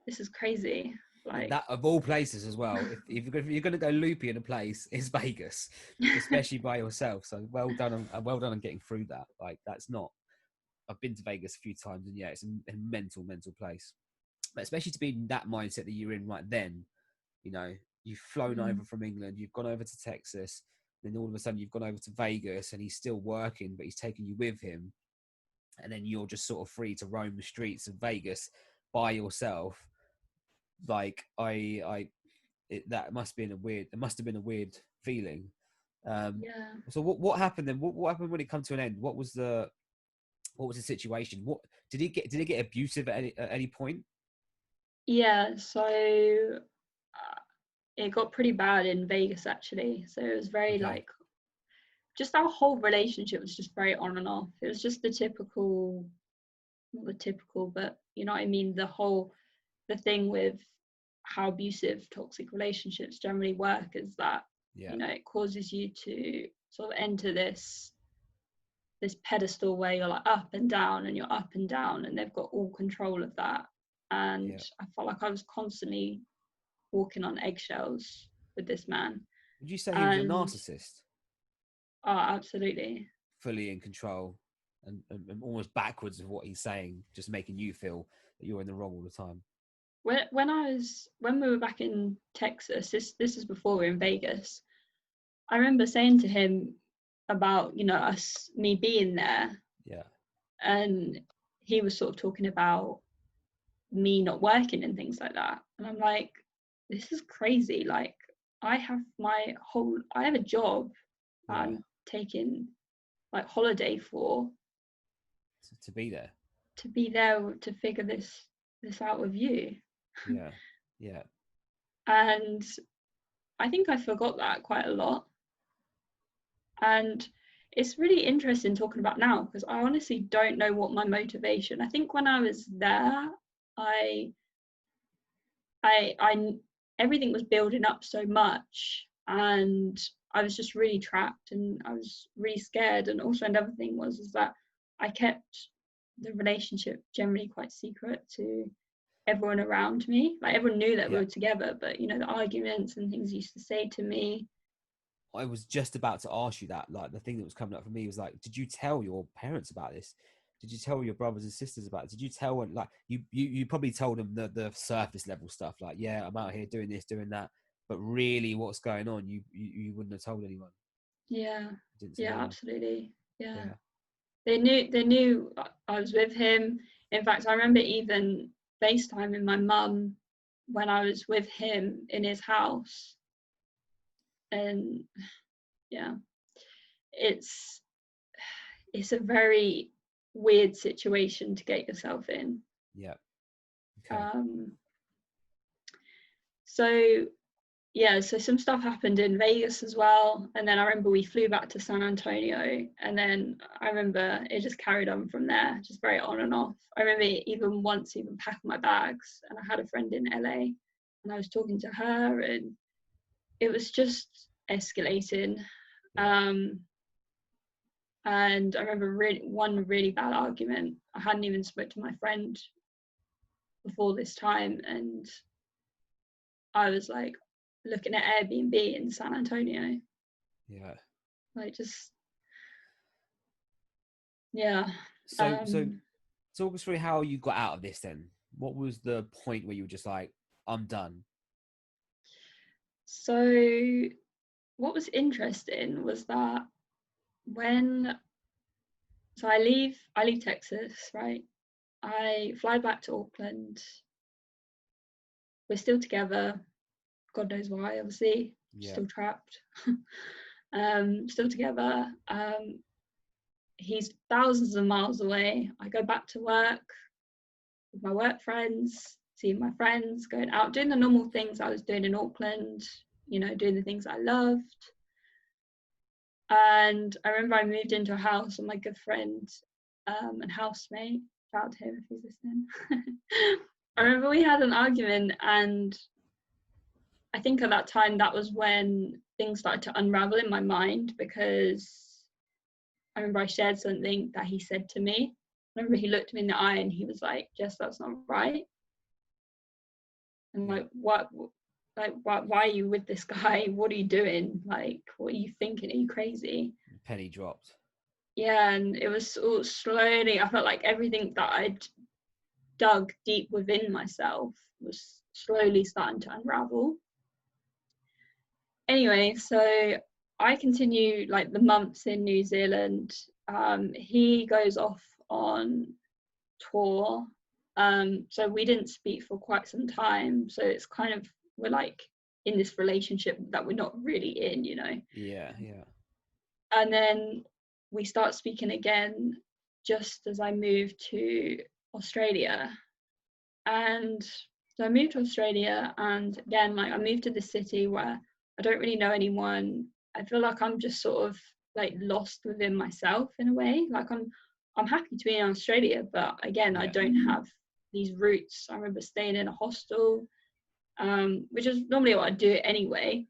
this is crazy. And Like, that, of all places as well, if you're going to go loopy in a place, it's Vegas, especially by yourself. So well done on getting through that. Like, that's not. I've been to Vegas a few times, and yeah, it's a mental place. But especially to be in that mindset that you're in right then, you know, you've flown over from England, you've gone over to Texas, then all of a sudden you've gone over to Vegas, and he's still working, but he's taking you with him, and then you're just sort of free to roam the streets of Vegas by yourself. Like that must have been a weird feeling. yeah. So what happened then? What happened when it come to an end? What was the situation? What did it get abusive at any point? Yeah, so it got pretty bad in Vegas actually. So it was very Okay. like, just our whole relationship was just very on and off. It was just the typical, not the typical, but you know what I mean, the thing with how abusive toxic relationships generally work is that, Yeah. you know, it causes you to sort of enter this pedestal where you're like up and down and you're up and down, and they've got all control of that. And Yeah. I felt like I was constantly walking on eggshells with this man. Would you say he was a And narcissist, oh, absolutely. fully in control, and almost backwards of what he's saying, just making you feel that you're in the wrong all the time? When we were back in Texas, this is before we were in Vegas. I remember saying to him about, you know, me being there, Yeah. and he was sort of talking about me not working and things like that. And I'm like, this is crazy. Like, I have a job Yeah. I'm taking like holiday for, To be there. to be there to figure this out with you. Yeah. Yeah. And I think I forgot that quite a lot. And it's really interesting talking about now, because I honestly don't know what my motivation. I think when I was there, I I everything was building up so much, and I was just really trapped, and I was really scared. And also another thing was is that I kept the relationship generally quite secret to everyone around me. Like, everyone knew that we Yeah. were together, but you know, the arguments and things he used to say to me. I was just about to ask you that. Like, the thing that was coming up for me was like, did you tell your parents about this? Did you tell your brothers and sisters about it? Did you tell them, like, you probably told them the surface level stuff, like, yeah, I'm out here doing this, doing that, but really what's going on, you wouldn't have told anyone. Yeah, You didn't tell yeah, anyone. absolutely. Yeah, Yeah. they knew I was with him. In fact, I remember even FaceTiming my mum when I was with him in his house. And yeah, it's it's a very weird situation to get yourself in. Yeah. Okay. Um, so yeah, so some stuff happened in Vegas as well, and then I remember we flew back to San Antonio, and then I remember it just carried on from there, just very on and off. I remember even once even packing my bags, and I had a friend in LA, and I was talking to her, and it was just escalating. Yeah. Um, and I remember one really bad argument. I hadn't even spoke to my friend before this time, and I was like looking at Airbnb in San Antonio, Yeah. like just yeah. So Um, talk us through how you got out of this then. What was the point where you were just like, I'm done? so what was interesting was that when I leave Texas, right? I fly back to Auckland. We're still together. God knows why, obviously. Yeah. Still trapped. Still together. He's thousands of miles away. I go back to work with my work friends, seeing my friends, going out, doing the normal things I was doing in Auckland, you know, doing the things I loved. And I remember I moved into a house with my good friend and housemate. shout out to him if he's listening. I remember we had an argument, and I think at that time that was when things started to unravel in my mind, because I remember I shared something that he said to me. I remember he looked me in the eye and he was like, Jess, that's not right. And like, what, like, why are you with this guy? What are you doing? Like, what are you thinking? Are you crazy? Penny dropped. Yeah, and it was sort of slowly, I felt like everything that I'd dug deep within myself was slowly starting to unravel. Anyway, so I continue like the months in New Zealand. He goes off on tour. So we didn't speak for quite some time. So it's kind of, we're like in this relationship that we're not really in, you know? Yeah, yeah. And then we start speaking again just as I moved to Australia. And so I moved to Australia, and again, like, I moved to the city where I don't really know anyone. I feel like I'm just sort of like lost within myself in a way. Like I'm happy to be in Australia, but again, I don't have these roots. I remember staying in a hostel, which is normally what I do anyway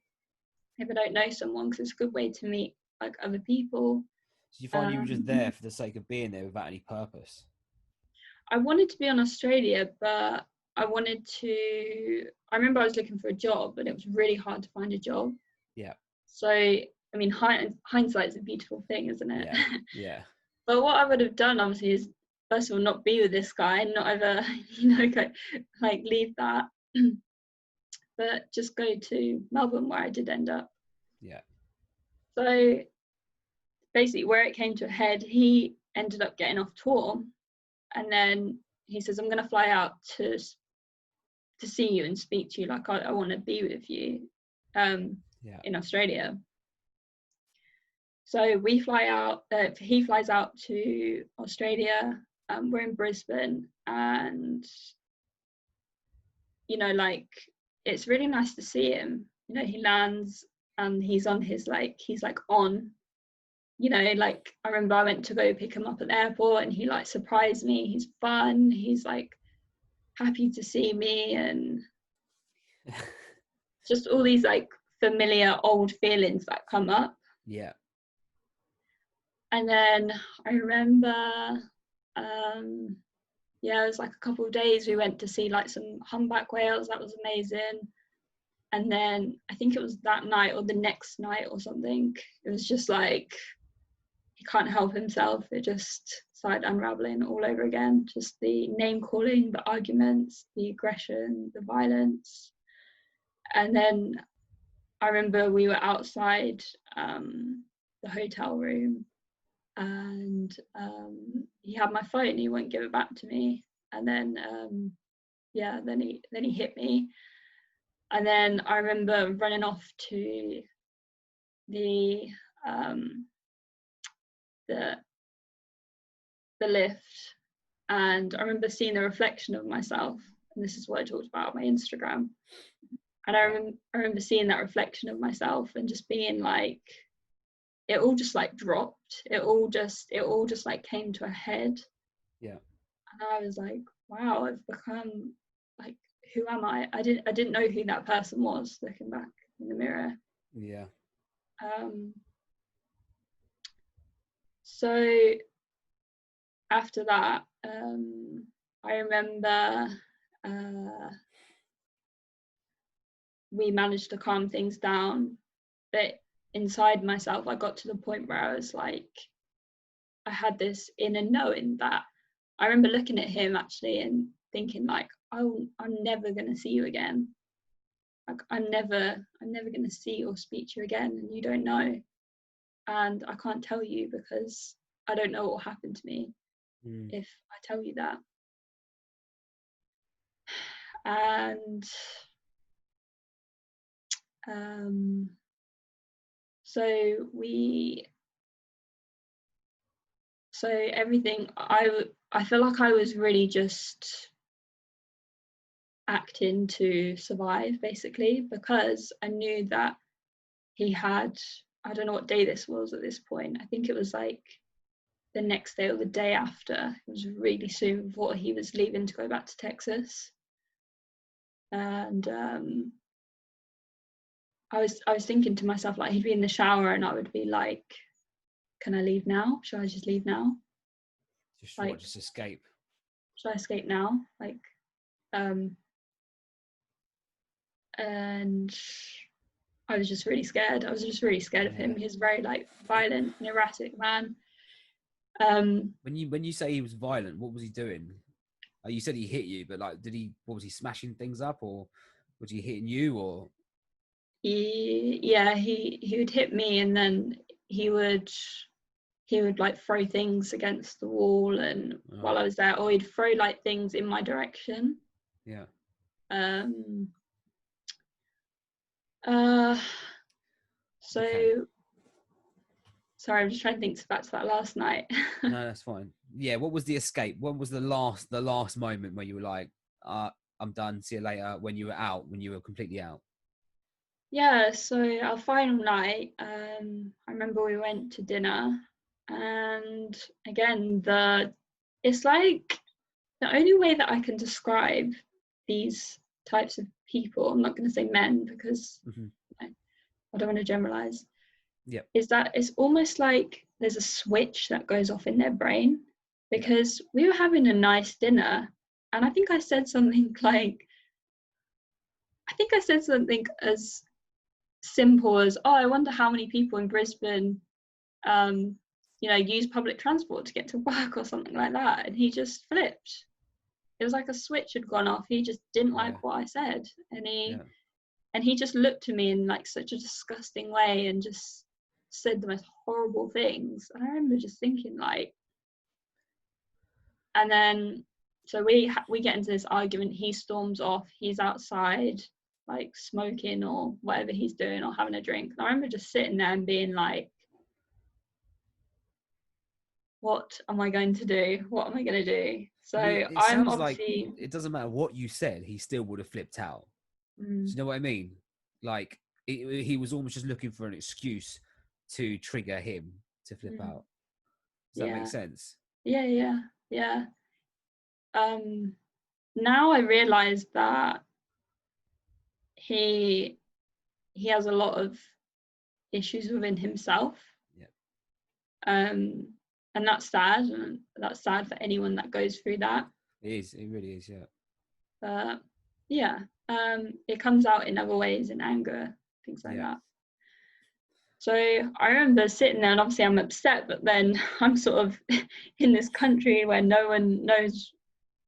if I don't know someone, because it's a good way to meet like other people. So you find you were just there for the sake of being there without any purpose? I wanted to be in Australia, but I remember I was looking for a job, but it was really hard to find a job. Yeah. So, I mean, hindsight is a beautiful thing, isn't it? Yeah. Yeah. But what I would have done, obviously, is first of all, not be with this guy, not ever, like leave that, but just go to Melbourne, where I did end up. Yeah. So basically, where it came to a head, he ended up getting off tour. And then he says, I'm going to fly out to see you and speak to you. Like, I want to be with you in Australia. So we fly out, he flies out to Australia. We're in Brisbane, and, you know, like, it's really nice to see him. You know, he lands and he's on his, like, he's like on, you know, like, I remember I went to go pick him up at the airport, and he like surprised me. He's fun. He's like happy to see me, and just all these like familiar old feelings that come up. Yeah. And then I remember, it was like a couple of days we went to see like some humpback whales. That was amazing. And then I think it was that night or the next night or something, it was just like, he can't help himself. It just started unraveling all over again. Just the name calling, the arguments, the aggression, the violence. And then I remember we were outside the hotel room, and he had my phone. He wouldn't give it back to me. And then then he hit me. And then I remember running off to the lift, and I remember seeing the reflection of myself, and this is what I talked about on my Instagram. And I remember seeing that reflection of myself and just being like, it all just like dropped. It all just like came to a head. Yeah. And I was like, wow, I've become like, who am I? I didn't know who that person was looking back in the mirror. Yeah. So after that, I remember we managed to calm things down, but inside myself, I got to the point where I was like, I had this inner knowing that I remember looking at him actually and thinking like, oh, I'm never going to see you again. Like, I'm never going to see or speak to you again, and you don't know. And I can't tell you because I don't know what will happen to me if I tell you that. And so everything, I feel like I was really just acting to survive, basically, because I knew that he had, I don't know what day this was at this point. I think it was like the next day or the day after. It was really soon before he was leaving to go back to Texas. And I was thinking to myself, like, he'd be in the shower and I would be like, can I leave now? Should I just leave now? Just Like, what? Just escape? should I escape now? Like, and I was just really scared. I was just really scared of him. He's very like violent and erratic man. When you say he was violent, what was he doing? You said he hit you, but like, what was he smashing things up, or was he hitting you, or? He would hit me, and then he would like throw things against the wall, and while I was there, or he'd throw like things in my direction. Yeah. So okay. Sorry, I'm just trying to think back to that last night. No, that's fine. Yeah, what was the escape? When was the last moment where you were like, I'm done, see you later, when you were completely out? Yeah, so our final night, I remember we went to dinner, and again, it's like the only way that I can describe these types of people, I'm not going to say men because I don't want to generalize, is that it's almost like there's a switch that goes off in their brain, because we were having a nice dinner, and I think I said something as simple as, oh, I wonder how many people in Brisbane use public transport to get to work or something like that, and he just flipped. It was like a switch had gone off. He just didn't like what I said, and he just looked at me in like such a disgusting way and just said the most horrible things. And I remember just thinking like, and then so we get into this argument. He storms off. He's outside like smoking or whatever he's doing or having a drink. And I remember just sitting there and being like, what am I going to do? What am I going to do? So it I'm sounds obviously, like it doesn't matter what you said, he still would have flipped out. Do you know what I mean? Like he was almost just looking for an excuse to trigger him to flip out. Does that make sense? Yeah. Now I realize that he has a lot of issues within himself. And that's sad, and that's sad for anyone that goes through that. It really is, yeah. It comes out in other ways, in anger, things like that. So I remember sitting there, and obviously I'm upset, but then I'm sort of in this country where no one knows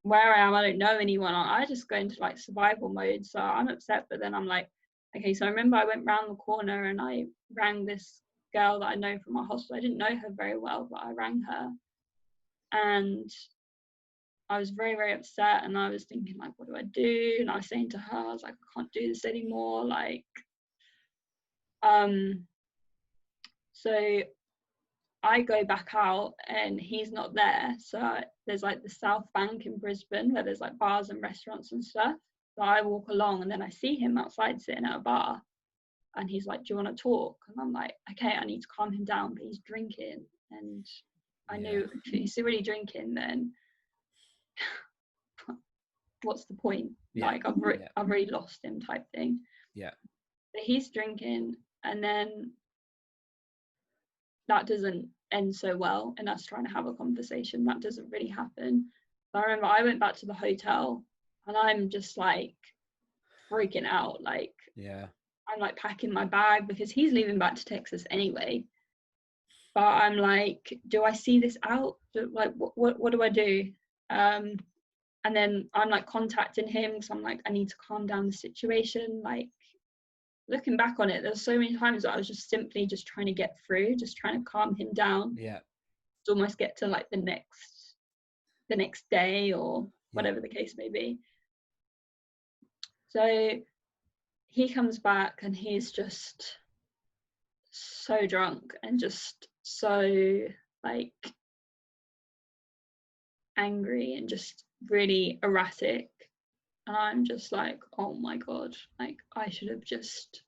where I am. I don't know anyone. I just go into like survival mode. So I'm upset, but then I'm like, okay. So I remember I went round the corner and I rang this girl that I know from my hostel. I didn't know her very well, but I rang her, and I was very, very upset. And I was thinking like, what do I do? And I was saying to her, I was like, I can't do this anymore. Like, so I go back out and he's not there. So there's like the South Bank in Brisbane where there's like bars and restaurants and stuff. So I walk along and then I see him outside sitting at a bar, and he's like, do you want to talk? And I'm like, okay, I need to calm him down, but he's drinking. And I knew if he's really drinking, then what's the point? Like I've already lost him type thing. But he's drinking, and then that doesn't end so well, and us trying to have a conversation, that doesn't really happen. I remember I went back to the hotel and I'm just like freaking out, like I'm like packing my bag because he's leaving back to Texas anyway, but I'm like, do I see this out? Like what do I do? And then I'm like contacting him because I'm like, I need to calm down the situation. Like, looking back on it, there's so many times that I was just simply just trying to get through, just trying to calm him down. To almost get to like the next day or whatever the case may be. So he comes back and he's just so drunk and just so like angry and just really erratic. And I'm just like, oh my God, like I should have just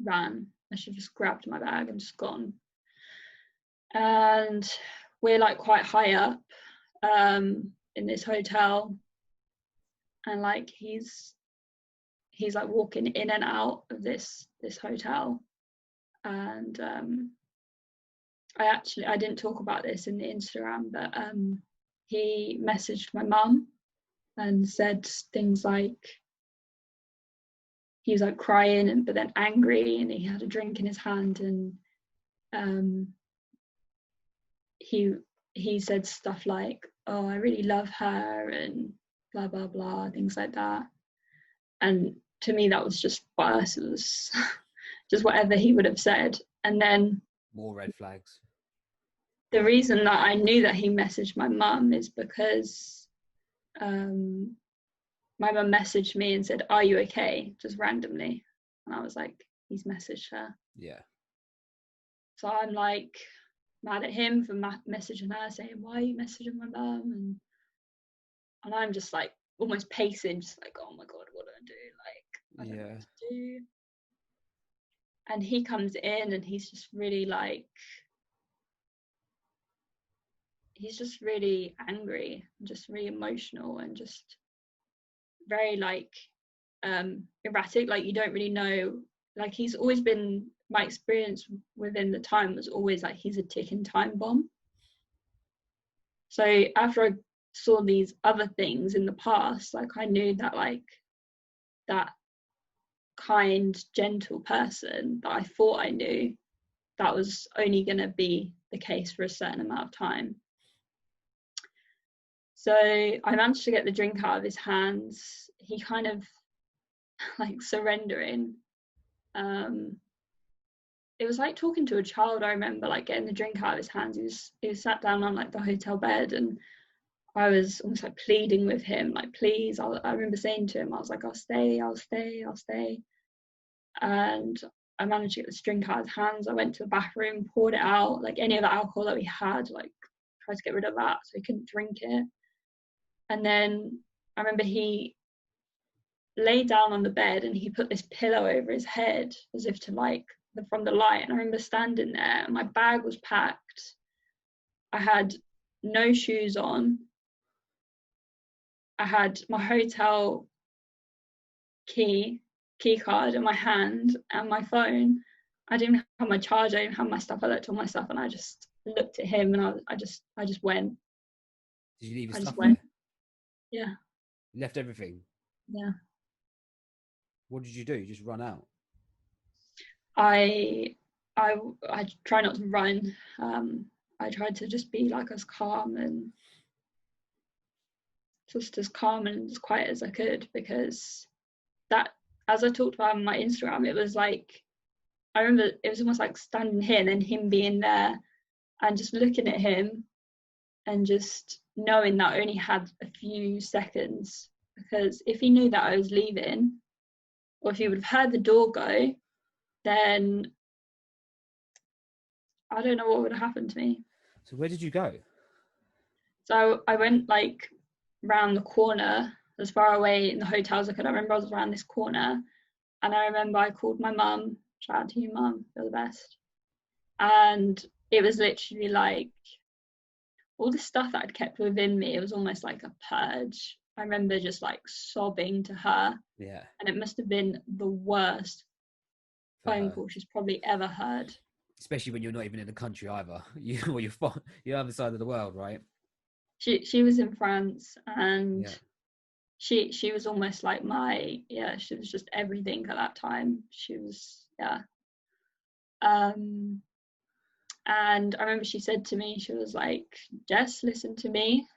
ran. I should have just grabbed my bag and just gone. And we're like quite high up in this hotel, and like he's like walking in and out of this hotel. And I didn't talk about this in the Instagram, but he messaged my mum and said things like, he was like crying but then angry, and he had a drink in his hand, and he said stuff like, oh, I really love her, and blah blah blah, things like that. And to me that was just worse. It was just whatever he would have said. And then more red flags. The reason that I knew that he messaged my mum is because my mum messaged me and said, are you okay? Just randomly. And I was like, he's messaged her. Yeah. So I'm like mad at him for messaging her, saying, why are you messaging my mum? And I'm just like almost pacing, just like, oh my God, what do I do? Like, I don't know what to do. And he comes in and he's just really like, he's just really angry, just really emotional, and just very like erratic. Like, you don't really know, like, he's always been, my experience within the time was always like he's a ticking time bomb. So after I saw these other things in the past, like, I knew that like that kind, gentle person that I thought I knew, that was only going to be the case for a certain amount of time. So I managed to get the drink out of his hands. He kind of like surrendering. It was like talking to a child. I remember like getting the drink out of his hands. He was sat down on like the hotel bed, and I was almost like pleading with him, like, please. I remember saying to him, I was like, I'll stay. And I managed to get this drink out of his hands. I went to the bathroom, poured it out, like any of the alcohol that we had, like tried to get rid of that so he couldn't drink it. And then I remember he lay down on the bed and he put this pillow over his head as if to like from the light. And I remember standing there and my bag was packed. I had no shoes on. I had my hotel key card in my hand and my phone. I didn't have my charger, I didn't have my stuff. I left all my stuff, and I just looked at him and I just went. Did you leave your I stuff just went. there? Yeah. You left everything? Yeah. What did you do? You just run out? I try not to run. I tried to just be like as calm and as quiet as I could, because that, as I talked about on my Instagram, it was like, I remember it was almost like standing here and then him being there and just looking at him and just knowing that I only had a few seconds, because if he knew that I was leaving, or if he would have heard the door go, then I don't know what would have happened to me. So where did you go? So I went like round the corner, as far away in the hotel as I could. I remember I was around this corner, and I remember I called my mum. Shout out to you, mum, you're the best. And it was literally like all the stuff that I'd kept within me, it was almost like a purge. I remember just like sobbing to her. Yeah. And it must have been the worst phone call she's probably ever heard. Especially when you're not even in the country either. You're other side of the world, right? She was in France, and yeah. she was almost like she was just everything at that time. She was, yeah. And I remember she said to me, she was like, Jess, listen to me.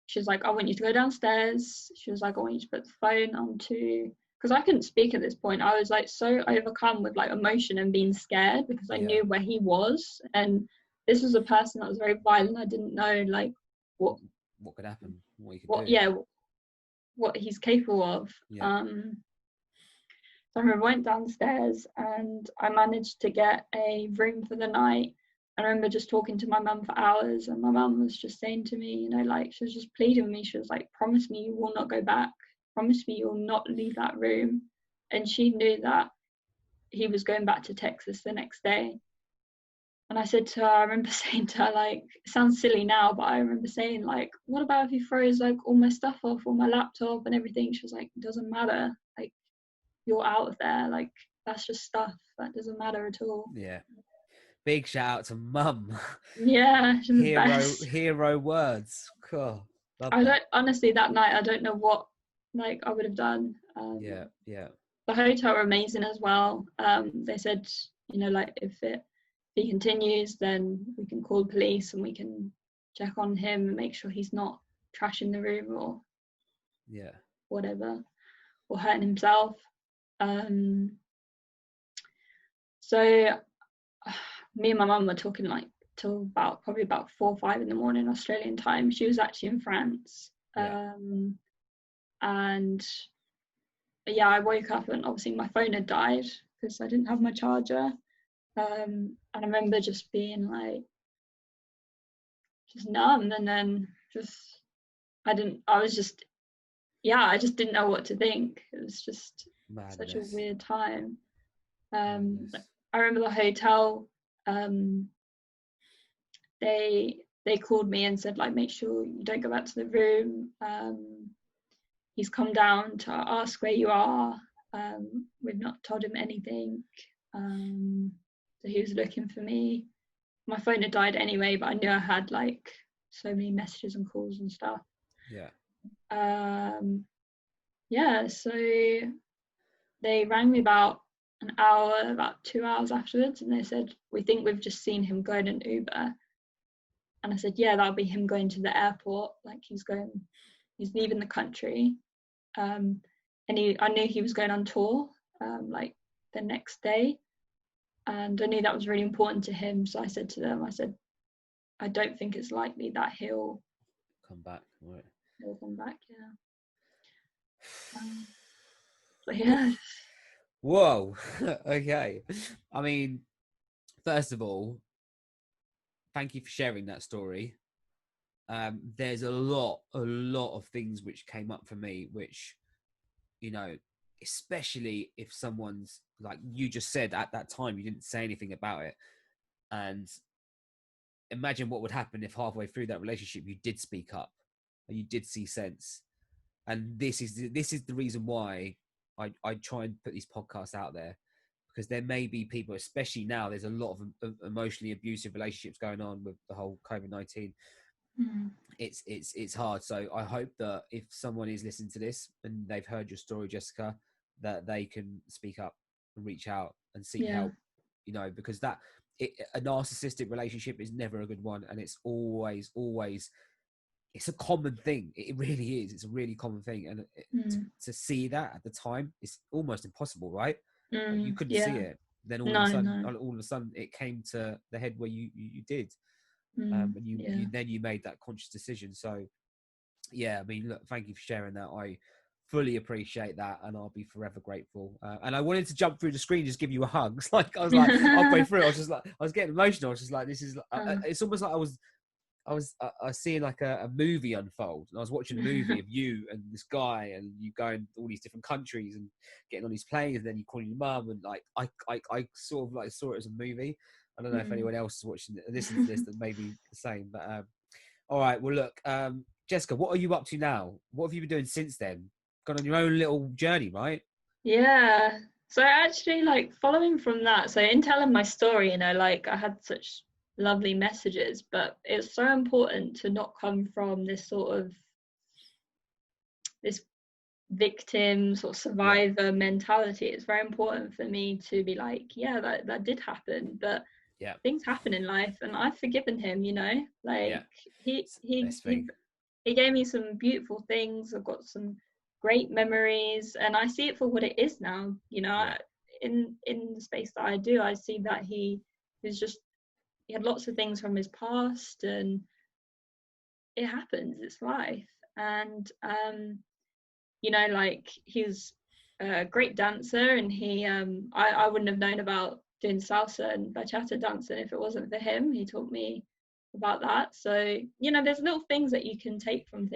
She was like, I want you to go downstairs. She was like, I want you to put the phone onto, because I couldn't speak at this point. I was like so overcome with like emotion and being scared, because I knew where he was, and this was a person that was very violent. I didn't know like what could happen, what he could do. Yeah, what he's capable of. Yeah. So I went downstairs and I managed to get a room for the night. I remember just talking to my mum for hours, and my mum was just saying to me, you know, like, she was just pleading with me. She was like, promise me you will not go back. Promise me you will not leave that room. And she knew that he was going back to Texas the next day. And I said to her, I remember saying to her, like, it sounds silly now, but I remember saying, like, what about if he throws like all my stuff off, all my laptop and everything? She was like, it doesn't matter. Like, you're out of there. Like, that's just stuff. That doesn't matter at all. Yeah. Big shout out to Mum. Yeah, she's the best. Hero words. Cool. Love I that. don't, honestly, that night, I don't know what, like, I would have done. Yeah. Yeah. The hotel were amazing as well. They said, you know, like, if he continues, then we can call the police and we can check on him and make sure he's not trashing the room or Yeah. whatever, or hurting himself. So me and my mum were talking like till about probably about 4 or 5 in the morning Australian time. She was actually in France. Yeah. And yeah, I woke up and obviously my phone had died because I didn't have my charger. And I remember just being like just numb, and then I just didn't know what to think. It was just Madness. such a weird time. I Madness. remember the hotel, they called me and said, like, make sure you don't go back to the room. He's come down to ask where you are. We've not told him anything. So he was looking for me. My phone had died anyway, but I knew I had like so many messages and calls and stuff. Yeah. Yeah, so they rang me about an hour, about 2 hours afterwards, and they said, we think we've just seen him go in an Uber. And I said, yeah, that'll be him going to the airport. Like, he's leaving the country. And I knew he was going on tour, like the next day. And I knew that was really important to him. So I said to them, I don't think it's likely that he'll come back. Right. He'll come back, yeah. So yeah. Whoa. Okay. I mean, first of all, thank you for sharing that story. There's a lot of things which came up for me, which, you know, especially if someone's, like you just said, at that time you didn't say anything about it, and imagine what would happen if halfway through that relationship you did speak up and you did see sense. And this is the reason why I try and put these podcasts out there, because there may be people, especially now, there's a lot of emotionally abusive relationships going on with the whole COVID-19. It's hard. So I hope that if someone is listening to this and they've heard your story, Jessica, that they can speak up and reach out and seek help, you know, because a narcissistic relationship is never a good one. And it's always, it's a common thing. It really is. It's a really common thing. And to see that at the time, it's almost impossible, right? Like, you couldn't see it. Then all of a sudden it came to the head where you did. And you made that conscious decision. So yeah, I mean, look, thank you for sharing that. I fully appreciate that, and I'll be forever grateful. And I wanted to jump through the screen, just give you a hug. It's like I was like halfway through, I was getting emotional. I was just like, this is it's almost like I was seeing like a movie unfold, and I was watching a movie of you and this guy, and you going to all these different countries and getting on these planes, and then you calling your mum, and like I sort of like saw it as a movie. I don't know if anyone else is watching it, listening to this, that may be the same. But all right, well, look, Jessica, what are you up to now? What have you been doing since then? Gone on your own little journey, right? Yeah. So actually, like, following from that, so in telling my story, you know, like, I had such lovely messages, but it's so important to not come from this sort of this victim sort of survivor mentality. It's very important for me to be like, yeah, that did happen, but things happen in life, and I've forgiven him, you know, like he gave me some beautiful things. I've got some great memories, and I see it for what it is now, you know. In the space that I do, I see that he had lots of things from his past, and it happens, it's life. And you know, like, he's a great dancer, and I wouldn't have known about doing salsa and bachata dancing if it wasn't for him. He taught me about that. So, you know, there's little things that you can take from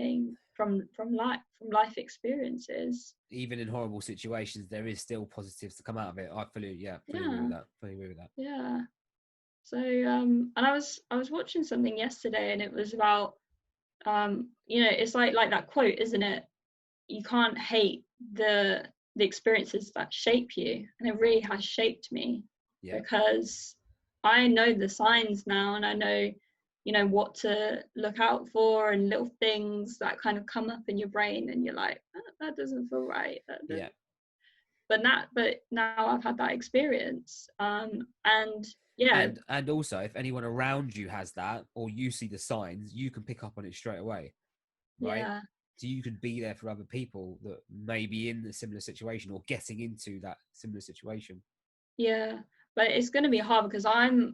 life experiences. Even in horrible situations, there is still positives to come out of it. I fully agree with that. Yeah. So and I was watching something yesterday, and it was about it's like that quote, isn't it? You can't hate the experiences that shape you, and it really has shaped me, because I know the signs now, and I know what to look out for, and little things that kind of come up in your brain, and you're like, oh, that doesn't feel right. But now I've had that experience, and yeah. And also, if anyone around you has that, or you see the signs, you can pick up on it straight away, right? Yeah. So you could be there for other people that may be in a similar situation or getting into that similar situation. Yeah, but it's going to be hard, because I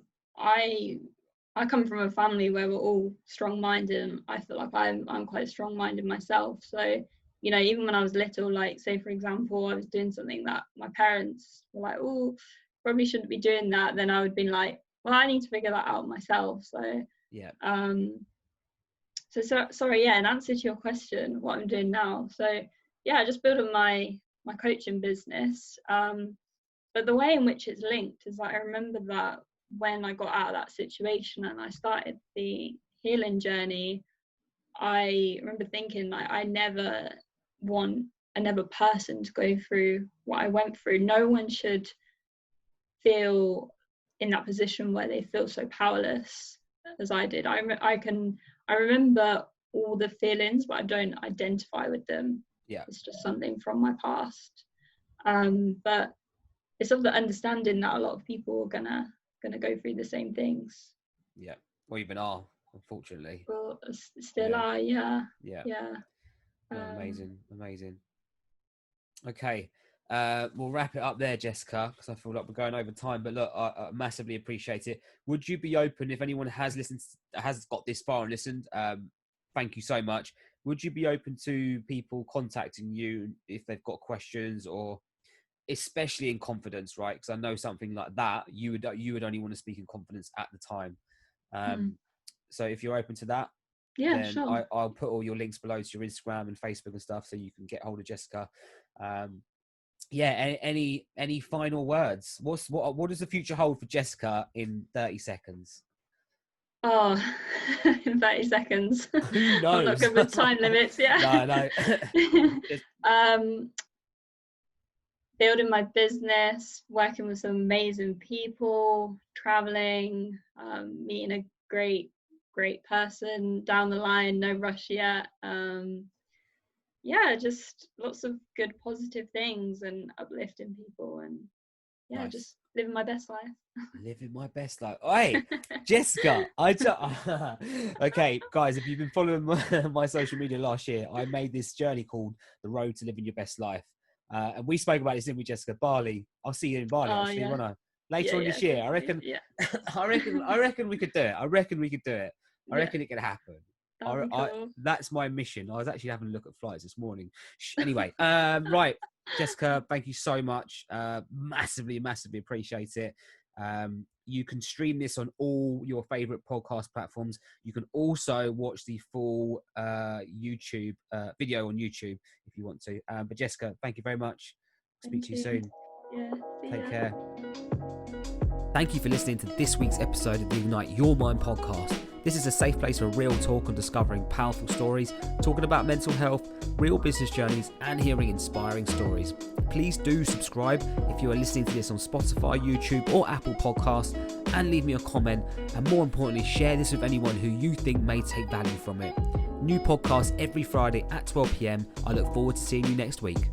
come from a family where we're all strong-minded, and I feel like I'm quite strong-minded myself. So even when I was little, like, say for example, I was doing something that my parents were like, oh, probably shouldn't be doing that, then I would be like, well, I need to figure that out myself. So yeah. So sorry, yeah, in answer to your question, what I'm doing now. So yeah, just building my coaching business. But the way in which it's linked is that I remember that when I got out of that situation and I started the healing journey, I remember thinking, like, I never want another person to go through what I went through. No one should feel in that position where they feel so powerless as I did. I remember all the feelings, but I don't identify with them. Yeah, it's just something from my past. But it's of the understanding that a lot of people are gonna go through the same things. Yeah, or even are, unfortunately. Well, still are. Yeah. No, amazing. Okay, we'll wrap it up there, Jessica, because I feel like we're going over time. But look, I massively appreciate it. Would you be open, if anyone has got this far and listened? Thank you so much. Would you be open to people contacting you if they've got questions, or especially in confidence, right? Because I know something like that, you would only want to speak in confidence at the time. So if you're open to that, yeah, then sure. I'll put all your links below to your Instagram and Facebook and stuff, so you can get hold of Jessica. Any final words? What does the future hold for Jessica in 30 seconds? Oh, in 30 seconds. Who knows? I'm not good with time limits. Yeah. No. Building my business, working with some amazing people, traveling, meeting a great person down the line, no rush yet. Just lots of good positive things and uplifting people, and nice. Just living my best life. Living my best life. Hey, Jessica, okay, guys, if you've been following my social media last year, I made this journey called The Road to Living Your Best Life. And we spoke about this, didn't we, Jessica? Bali. I'll see you in Bali, actually, won't I? Later on this year. I reckon I reckon we could do it. I reckon it could happen. Cool. That's my mission. I was actually having a look at flights this morning. Anyway, right, Jessica, thank you so much. Massively appreciate it. You can stream this on all your favorite podcast platforms. You can also watch the full YouTube video on YouTube if you want to. But Jessica, thank you very much. Speak to you soon. Yeah. Take care. Thank you for listening to this week's episode of the Ignite Your Mind podcast. This is a safe place for real talk on discovering powerful stories, talking about mental health, real business journeys, and hearing inspiring stories. Please do subscribe if you are listening to this on Spotify, YouTube, or Apple Podcasts, and leave me a comment. And more importantly, share this with anyone who you think may take value from it. New podcasts every Friday at 12 p.m. I look forward to seeing you next week.